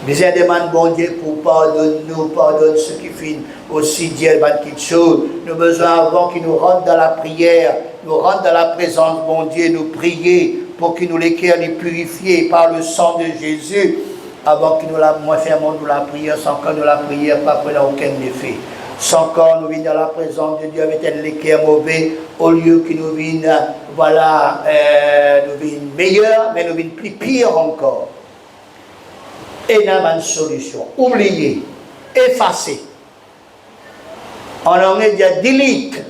Besoin de bon Dieu pour pardonne ce qui finit aussi dire cette chose. Nous avons besoin avant qu'il nous rentre dans la prière, nous rentre dans la présence de bon Dieu, nous prier pour qu'il nous les cœurs les purifier par le sang de Jésus, avant qu'il nous la fermons nous la prière, sans que nous la prière pas prendre aucun effet. Sans qu'on nous vienne dans la présence de Dieu avec les cœurs mauvais, au lieu qu'il nous vienne, voilà, nous vienne meilleur, mais nous vienne plus pire encore. Et nous avons une solution. Oubliez, effacez. En anglais, il y a delete.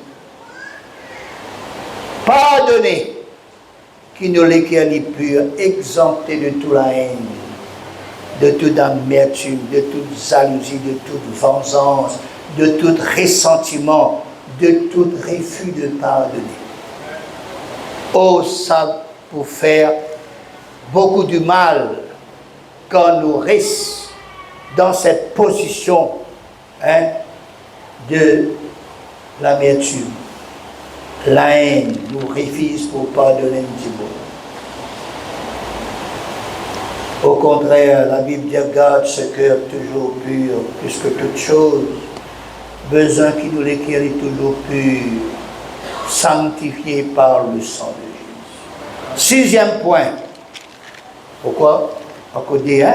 Pardonnez. Qui nous les cœurs les purs, exemptés de toute la haine, de toute amertume, de toute jalousie, de toute vengeance, de tout ressentiment, de tout refus de pardonner. Oh, ça pour faire beaucoup de mal quand nous restons dans cette position de l'amertume, la haine, nous refusons pour pardonner du bon. Au contraire, la Bible dit garde ce cœur toujours pur, plus que toute chose. Besoin qui nous l'éclaire est toujours pur, sanctifié par le sang de Jésus. 6e point. Pourquoi? À cause des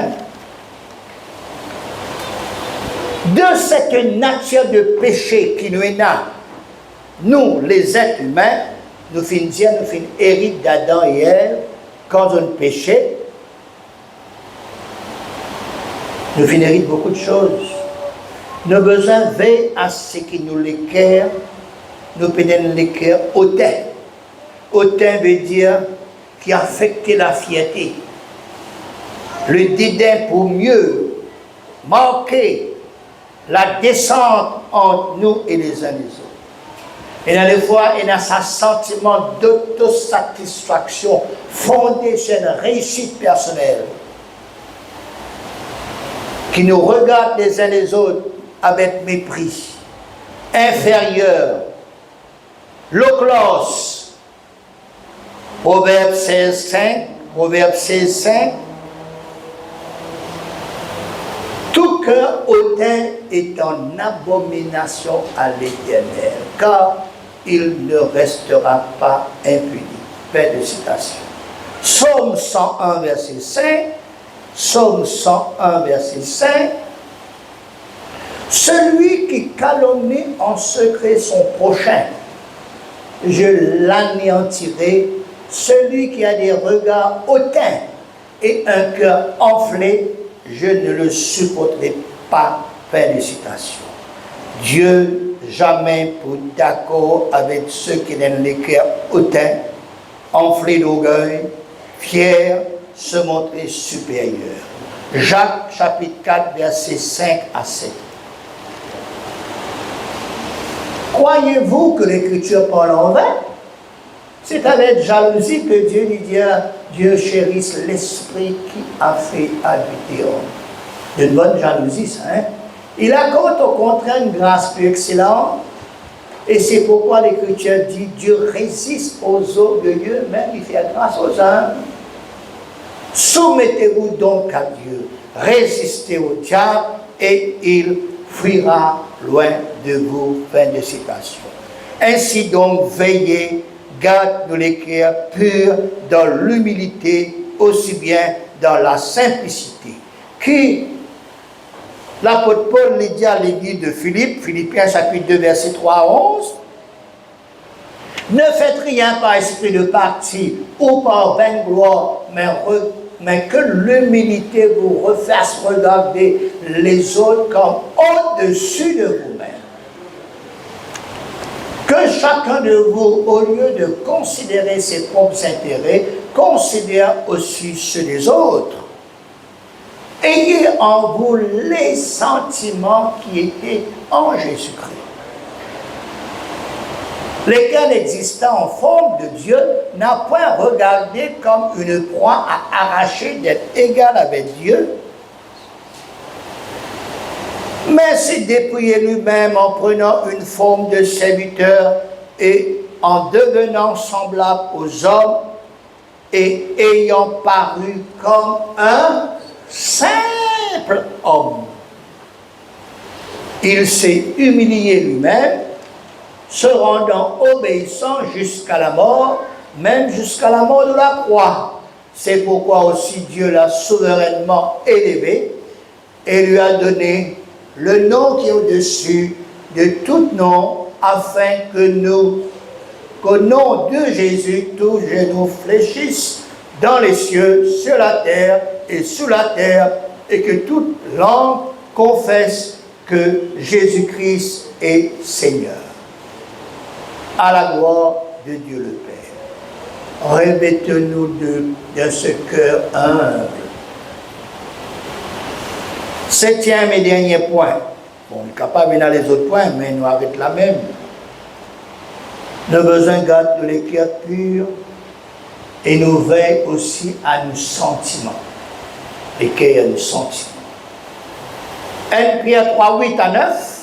de cette nature de péché qui nous est là, nous, les êtres humains, nous finissons hérite d'Adam et Ève, quand on péchait, nous finissons beaucoup de choses. Nous avons besoin de veiller à ce qui nous l'éclaire, nous prenons l'éclair hautain. Hautain veut dire qui affecte la fierté. Le dédain pour mieux marquer la descente entre nous et les uns les autres. Et dans les fois, il y a un sentiment d'autosatisfaction fondé sur une réussite personnelle qui nous regarde les uns les autres avec mépris, inférieur, l'oclos. Proverbe 16:5, Proverbe 16:5. Tout cœur hautain est en abomination à l'Éternel, car il ne restera pas impuni. Fin de citation. Psaume 101, verset 5. Psaume 101, verset 5. Celui qui calomnie en secret son prochain, je l'anéantirai. Celui qui a des regards hautains et un cœur enflé, je ne le supporterai pas. Fin de citation. Dieu jamais pour d'accord avec ceux qui ont les cœurs hautains, enflés d'orgueil, fiers, se montrer supérieurs. Jacques chapitre 4, versets 5 à 7. Croyez-vous que l'Écriture parle en vain? C'est avec jalousie que Dieu lui dit, Dieu chérisse l'Esprit qui a fait habiter homme. Une bonne jalousie, ça, hein? Il accorde au contraire une grâce plus excellente, et c'est pourquoi l'Écriture dit, Dieu résiste aux orgueilleux, même il fait grâce aux humbles. Soumettez-vous donc à Dieu, résistez au diable, et il fuira loin de vous. Fin de citation. Ainsi donc, veillez, garde les cœurs purs dans l'humilité, aussi bien dans la simplicité. Qui, l'apôtre Paul le dit à l'église de Philippe, Philippiens chapitre 2, verset 3 à 11, ne faites rien par esprit de parti ou par vaine gloire, mais que l'humilité vous refasse regarder les autres comme au-dessus de vous-même. Que chacun de vous, au lieu de considérer ses propres intérêts, considère aussi ceux des autres. Ayez en vous les sentiments qui étaient en Jésus-Christ, lesquels existant en forme de Dieu n'a point regardé comme une proie à arracher d'être égal avec Dieu, mais s'est dépouillé lui-même en prenant une forme de serviteur et en devenant semblable aux hommes et ayant paru comme un simple homme. Il s'est humilié lui-même, se rendant obéissant jusqu'à la mort, même jusqu'à la mort de la croix. C'est pourquoi aussi Dieu l'a souverainement élevé et lui a donné le nom qui est au-dessus de tout nom, afin qu'au nom de Jésus, tous genoux fléchissent dans les cieux, sur la terre et sous la terre, et que toute langue confesse que Jésus-Christ est Seigneur. À la gloire de Dieu le Père. Revêtez-nous de ce cœur humble. Septième et dernier point. Bon, on est capable de venir les autres points, mais nous arrêtons la même. Nous avons besoin de garder les cœurs purs et nous veillons aussi à nos sentiments. Les cœurs à nos sentiments. 1 Pierre 3, 8 à 9.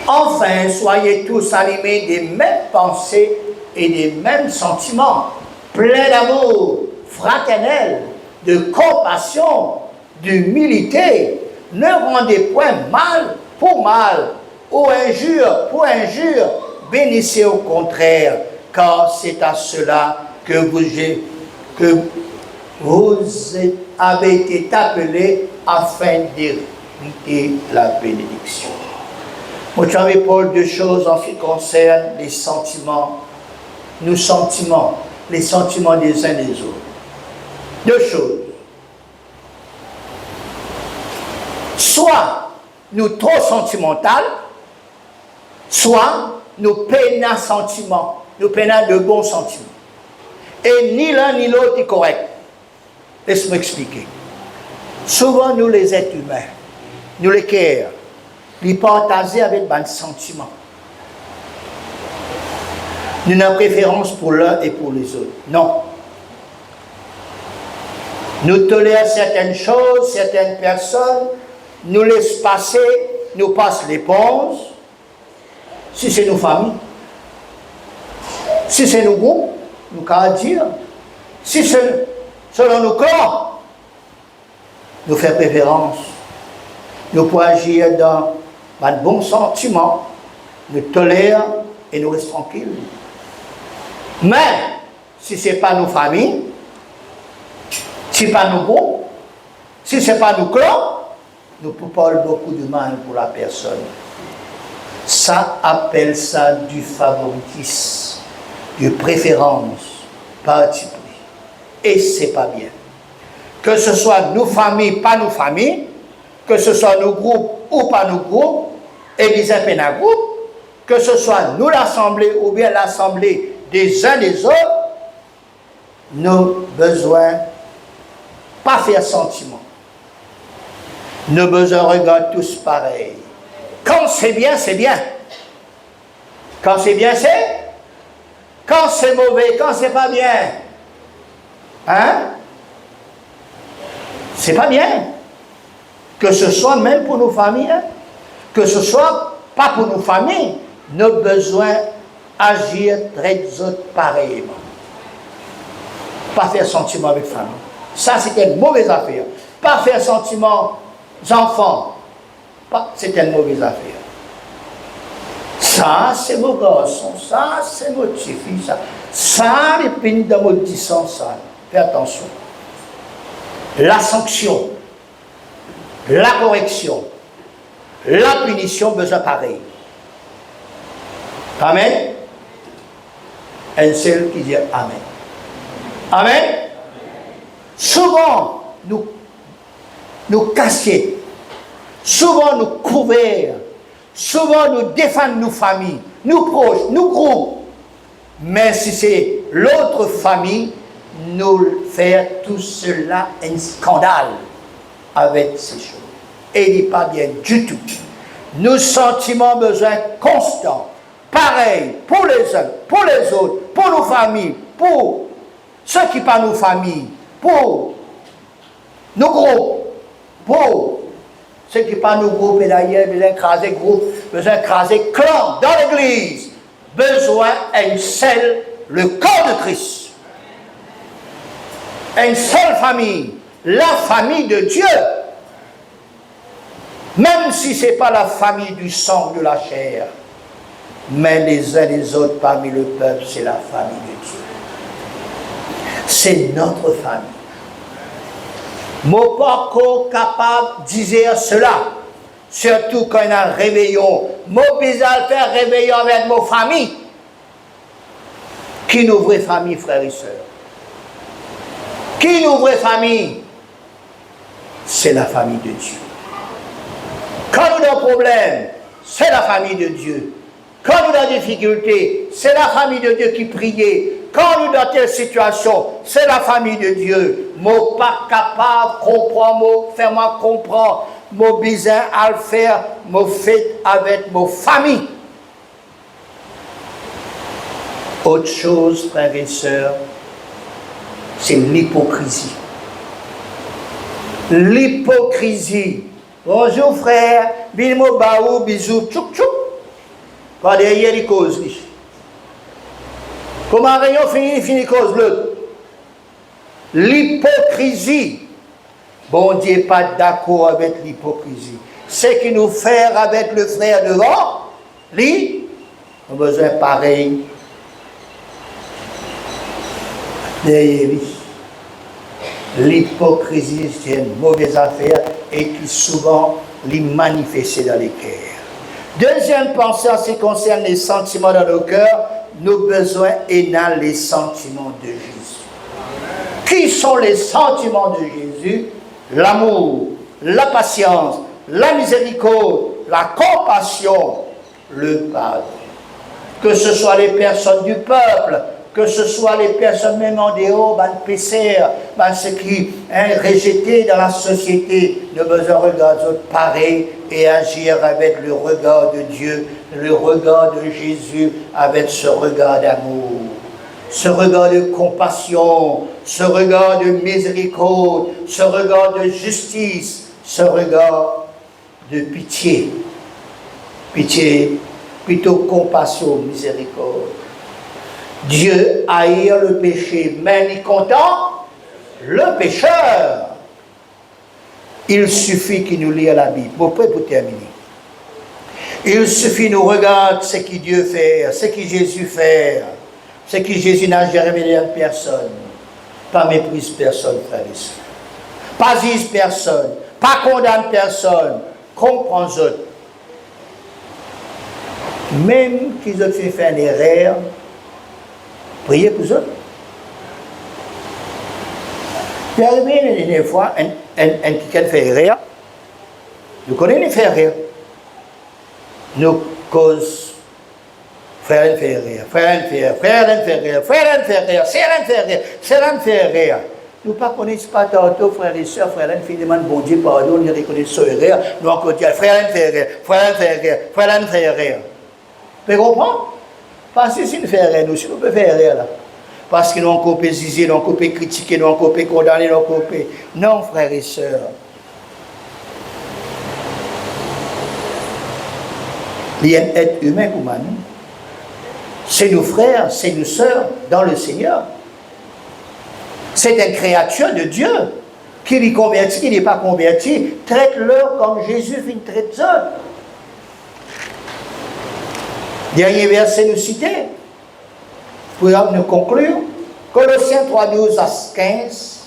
Enfin, soyez tous animés des mêmes pensées et des mêmes sentiments, pleins d'amour fraternel, de compassion, d'humilité. Ne rendez point mal pour mal, ou injure pour injure. Bénissez au contraire, car c'est à cela que vous avez été appelés afin d'hériter la bénédiction. Moi, tu avais Paul, deux choses en ce qui concerne les sentiments, les sentiments des uns des autres. Deux choses. Soit nous trop sentimental, soit nous peinons sentiments, nous peinons de bons sentiments. Et ni l'un ni l'autre est correct. Laisse-moi expliquer. Souvent, nous les êtres humains, nous les cœurs, les partager avec des sentiments. Nous avons préférence pour l'un et pour les autres. Non. Nous tolérons certaines choses, certaines personnes, nous laissons passer, nous passons l'éponge. Si c'est nos familles, si c'est nos groupes, nous pouvons dire. Si c'est selon nos corps, nous faisons préférence. Nous pouvons agir dans de bons sentiments, nous tolérons et nous restons tranquilles. Mais, si ce n'est pas nos familles, si ce n'est pas nos groupes, si ce n'est pas nos clans, nous pouvons parler beaucoup de mal pour la personne. Ça appelle ça du favoritisme, de préférence, parti pris. Et ce n'est pas bien. Que ce soit nos familles, pas nos familles, que ce soit nos groupes ou pas nos groupes, église et pénal groupe, que ce soit nous l'assemblée ou bien l'assemblée des uns des autres, nos besoins Pas faire sentiment. Nos besoins regardent tous pareil. Quand c'est bien, c'est bien. Quand c'est bien, c'est. Quand c'est mauvais, quand c'est pas bien. Hein? C'est pas bien. Que ce soit même pour nos familles, hein? Que ce soit pas pour nos familles, nos besoins agir très autres pareillement. Pas faire sentiment avec famille. Ça, c'est une mauvaise affaire. Pas faire sentiment enfants. C'est une mauvaise affaire. Ça, c'est mon garçon. Ça, c'est mon petit fils. Ça, les peines de maudissance. Ça. Fais attention. La sanction, la correction, la punition, besoin pareil. Amen. Un seul qui dit Amen. Amen. Souvent, nous casser, souvent nous couvrir, souvent nous défendre nos familles, nos proches, nos groupes. Mais si c'est l'autre famille, nous faire tout cela un scandale avec ces choses. Et il n'est pas bien du tout. Nos sentiments besoin constants, pareil pour les uns, pour les autres, pour nos familles, pour ceux qui parlent de nos familles, pour nos groupes, pour ceux qui parlent de nos groupes, et d'ailleurs, besoin d'écraser groupe, besoin d'écraser clan dans l'église, besoin d'un seul, le corps de Christ. Une seule famille, la famille de Dieu. Même si ce n'est pas la famille du sang, de la chair, mais les uns les autres parmi le peuple, c'est la famille de Dieu. C'est notre famille. Mon parcours capable de dire cela, surtout quand il y a un réveillon. Mon besoin faire réveillon avec mon famille. Qui nous vraie famille, frères et sœurs? Qui nous vraie famille? C'est la famille de Dieu. Quand nous avons un problème, c'est la famille de Dieu. Quand nous avons des difficultés, c'est la famille de Dieu qui priait. Quand nous dans telle situation, c'est la famille de Dieu. Moi pas capable de comprendre, moi fais-moi comprendre, moi besoin à le faire, moi fait avec ma famille. Autre chose, frères et sœurs, c'est l'hypocrisie. L'hypocrisie. Bonjour frère, bilmo baou, bisous, tchouk tchouk. Pas derrière les causes. Comment rayon finit cause l'autre? L'hypocrisie. Bon Dieu n'est pas d'accord avec l'hypocrisie. Ce qui nous fait avec le frère devant, lui, on a besoin pareil. Derrière lui. L'hypocrisie, c'est une mauvaise affaire et qui souvent les manifeste dans les cœurs. Deuxième pensée en ce qui concerne les sentiments dans nos cœurs, nos besoins et dans les sentiments de Jésus. Qui sont les sentiments de Jésus? L'amour, la patience, la miséricorde, la compassion, le pardon. Que ce soit les personnes du peuple, que ce soit les personnes même en dehors, les pécheurs, ceux qui sont rejetés dans la société, nous devons regarder pareil et agir avec le regard de Dieu, le regard de Jésus, avec ce regard d'amour, ce regard de compassion, ce regard de miséricorde, ce regard de justice, ce regard de pitié. Pitié, plutôt compassion, miséricorde. Dieu haït le péché, mais il content le pécheur. Il suffit qu'il nous lise la Bible. Bon, prêt pour terminer. Il suffit nous regarder ce que Dieu fait, ce que Jésus fait, ce que Jésus n'a jamais révélé à personne. Pas méprise personne, frère et sœur. Pas juge personne. Pas condamne personne. Comprends autres. Même qu'ils ont fait une erreur, priez pour eux. Il y a arrivé une dernière fois, un qui fait erreur. Nous connaissons les faire erreur. Nous cause frère fait erreur, frère fait erreur, frère fait erreur, frère fait erreur, sœur fait erreur, sœur fait erreur. Nous ne connaissons pas tantôt, frères et sœurs, frères, une fille demande bon Dieu, pardon, nous reconnaissons erreur. Nous encore dire, frère, frère, frère. Vous comprenez? Parce que si nous faisons erreur, nous pouvons faire erreur là. Parce que nous avons coupé zizi, nous avons coupé critiquer, nous avons coupé condamner, nous avons coupé. Non, frères et sœurs. Il y a un être humain comme nous. C'est nos frères, c'est nos sœurs dans le Seigneur. C'est une créature de Dieu. Qui est converti, qui n'est pas converti, traite-leur comme Jésus fait une traite seule. Dernier verset nous cité. Pour nous conclure. Colossiens 3, 12 à 15.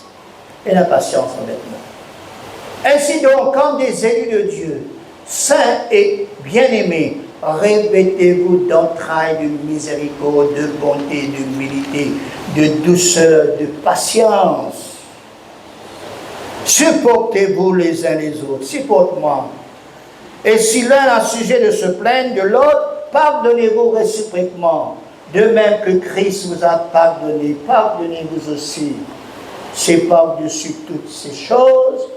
Et la patience maintenant. Ainsi donc, comme des élus de Dieu, saints et bien-aimés, revêtez-vous d'entrailles de miséricorde, de bonté, d'humilité, de douceur, de patience. Supportez-vous les uns les autres. Supporte-moi. Et si l'un a sujet de se plaindre de l'autre, pardonnez-vous réciproquement. De même que Christ vous a pardonné, pardonnez-vous aussi. C'est par-dessus toutes ces choses,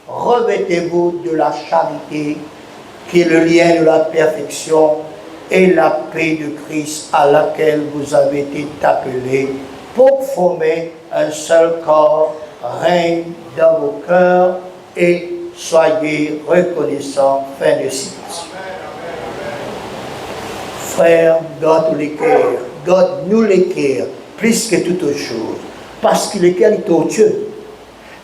revêtez-vous de la charité, qui est le lien de la perfection, et la paix de Christ à laquelle vous avez été appelés, pour former un seul corps, règne dans vos cœurs, et soyez reconnaissants. Fin de citation. Frères, garde les cœurs, garde-nous les cœurs, plus que toute autre chose. Parce que le cœur est tortueux,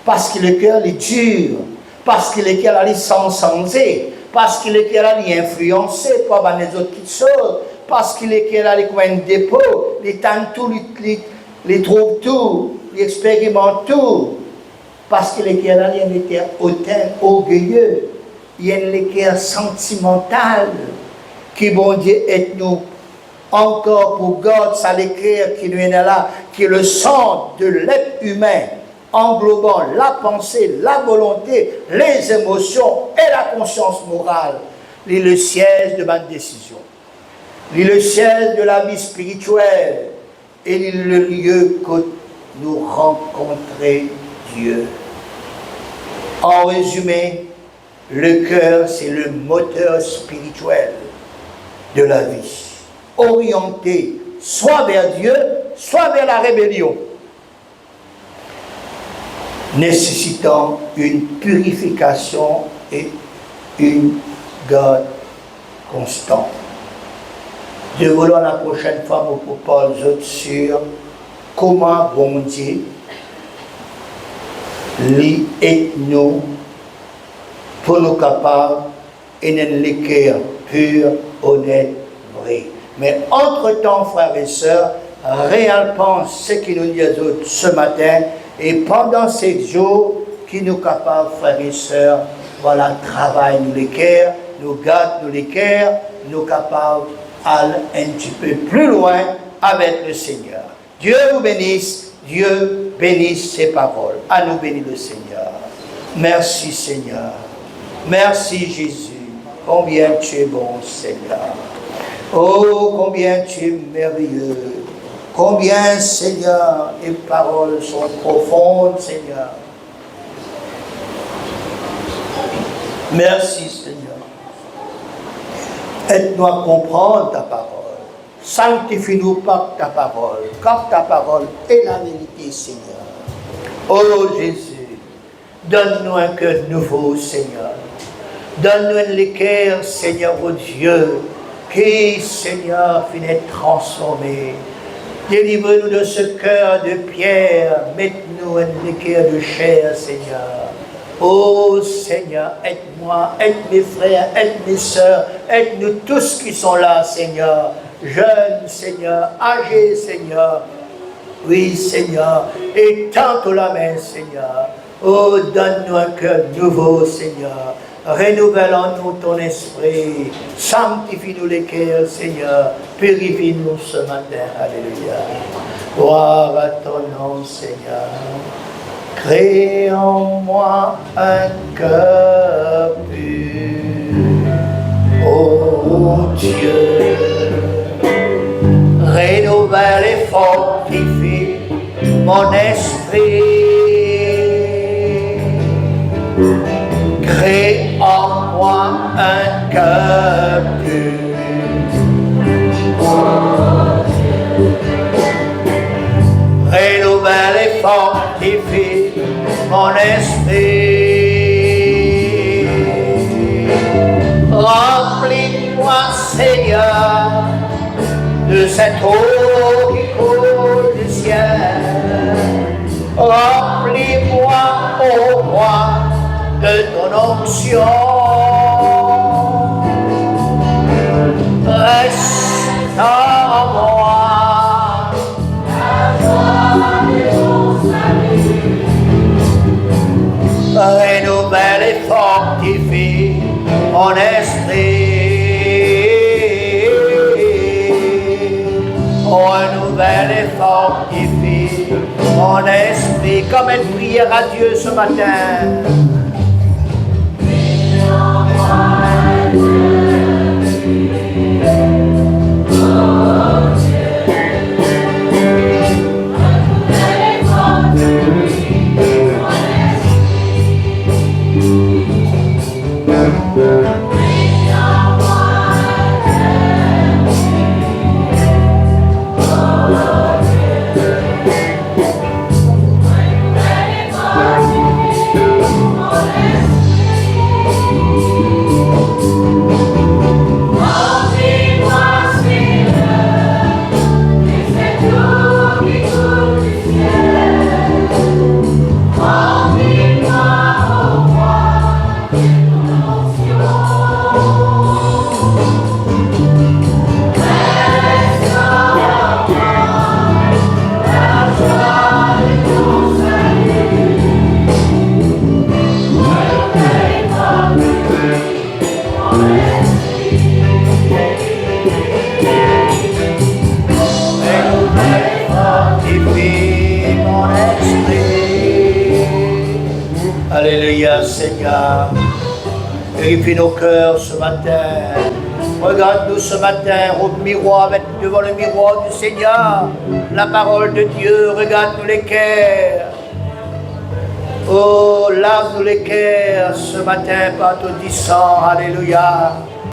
parce que le cœur est dur, parce que le cœur est sensé, parce que le cœur est influencé par les autres petites choses, parce que le cœur est comme un dépôt, les tente tout, les trouve tout, les expérimente tout, parce que le cœur est un cœur hautain, orgueilleux, il y a un cœur sentimental, qui bon Dieu est nous encore pour garder ça l'écrire qui nous est là, qui est le centre de l'être humain, englobant la pensée, la volonté, les émotions et la conscience morale. Il est le siège de ma décision. Il est le siège de la vie spirituelle. Et il est le lieu que nous rencontrer Dieu. En résumé, le cœur, c'est le moteur spirituel de la vie, orienté soit vers Dieu, soit vers la rébellion, nécessitant une purification et une garde constante. Je voulons la prochaine fois vous parler sur comment bon Dieu lit et nous pour nous capables et les cœurs purs, honnêtes, vrais. Mais entre-temps, frères et sœurs, réellement ce qui nous dit ce matin et pendant ces jours qui nous capables, frères et sœurs, voilà, travaille nous les cœurs, nous garde nous les cœurs, nous capables aller un petit peu plus loin avec le Seigneur. Dieu vous bénisse, Dieu bénisse ses paroles. À nous bénir le Seigneur. Merci Seigneur. Merci Jésus. Combien tu es bon Seigneur. Oh, combien tu es merveilleux. Combien Seigneur, tes paroles sont profondes Seigneur. Merci Seigneur. Aide-nous à comprendre ta parole. Sanctifie-nous par ta parole, car ta parole est la vérité, Seigneur. Oh Jésus, donne-nous un cœur nouveau, Seigneur. Donne-nous un cœur, Seigneur, oh Dieu, qui, Seigneur, finit transformé. Délivre-nous de ce cœur de pierre, mette-nous un cœur de chair, Seigneur. Oh Seigneur, aide-moi, aide mes frères, aide mes sœurs, aide-nous tous qui sont là, Seigneur. Jeunes, Seigneur, âgés, Seigneur. Oui, Seigneur, étends la main, Seigneur. Oh, donne-nous un cœur nouveau, Seigneur. Renouvelle en nous ton esprit. Sanctifie-nous les cœurs, Seigneur. Purifie-nous ce matin. Alléluia. Gloire à ton nom, Seigneur. Crée en moi un cœur pur, ô Dieu. Renouvelle et fortifie mon esprit. Crée en moi un cœur pur. Renouvelle et fortifie mon esprit. Remplis-moi, Seigneur, de cette eau qui coule du ciel. Remplis-moi, ô roi, de ton onction. Reste en moi. Renouvelle et fortifie mon esprit. Renouvelle et fortifie mon esprit. Comme une prière à Dieu ce matin. Alléluia, Seigneur. Purifie nos cœurs ce matin. Regarde-nous ce matin au miroir, devant le miroir du Seigneur. La parole de Dieu, regarde-nous les cœurs. Oh, lave-nous les cœurs ce matin par ton sang. Alléluia.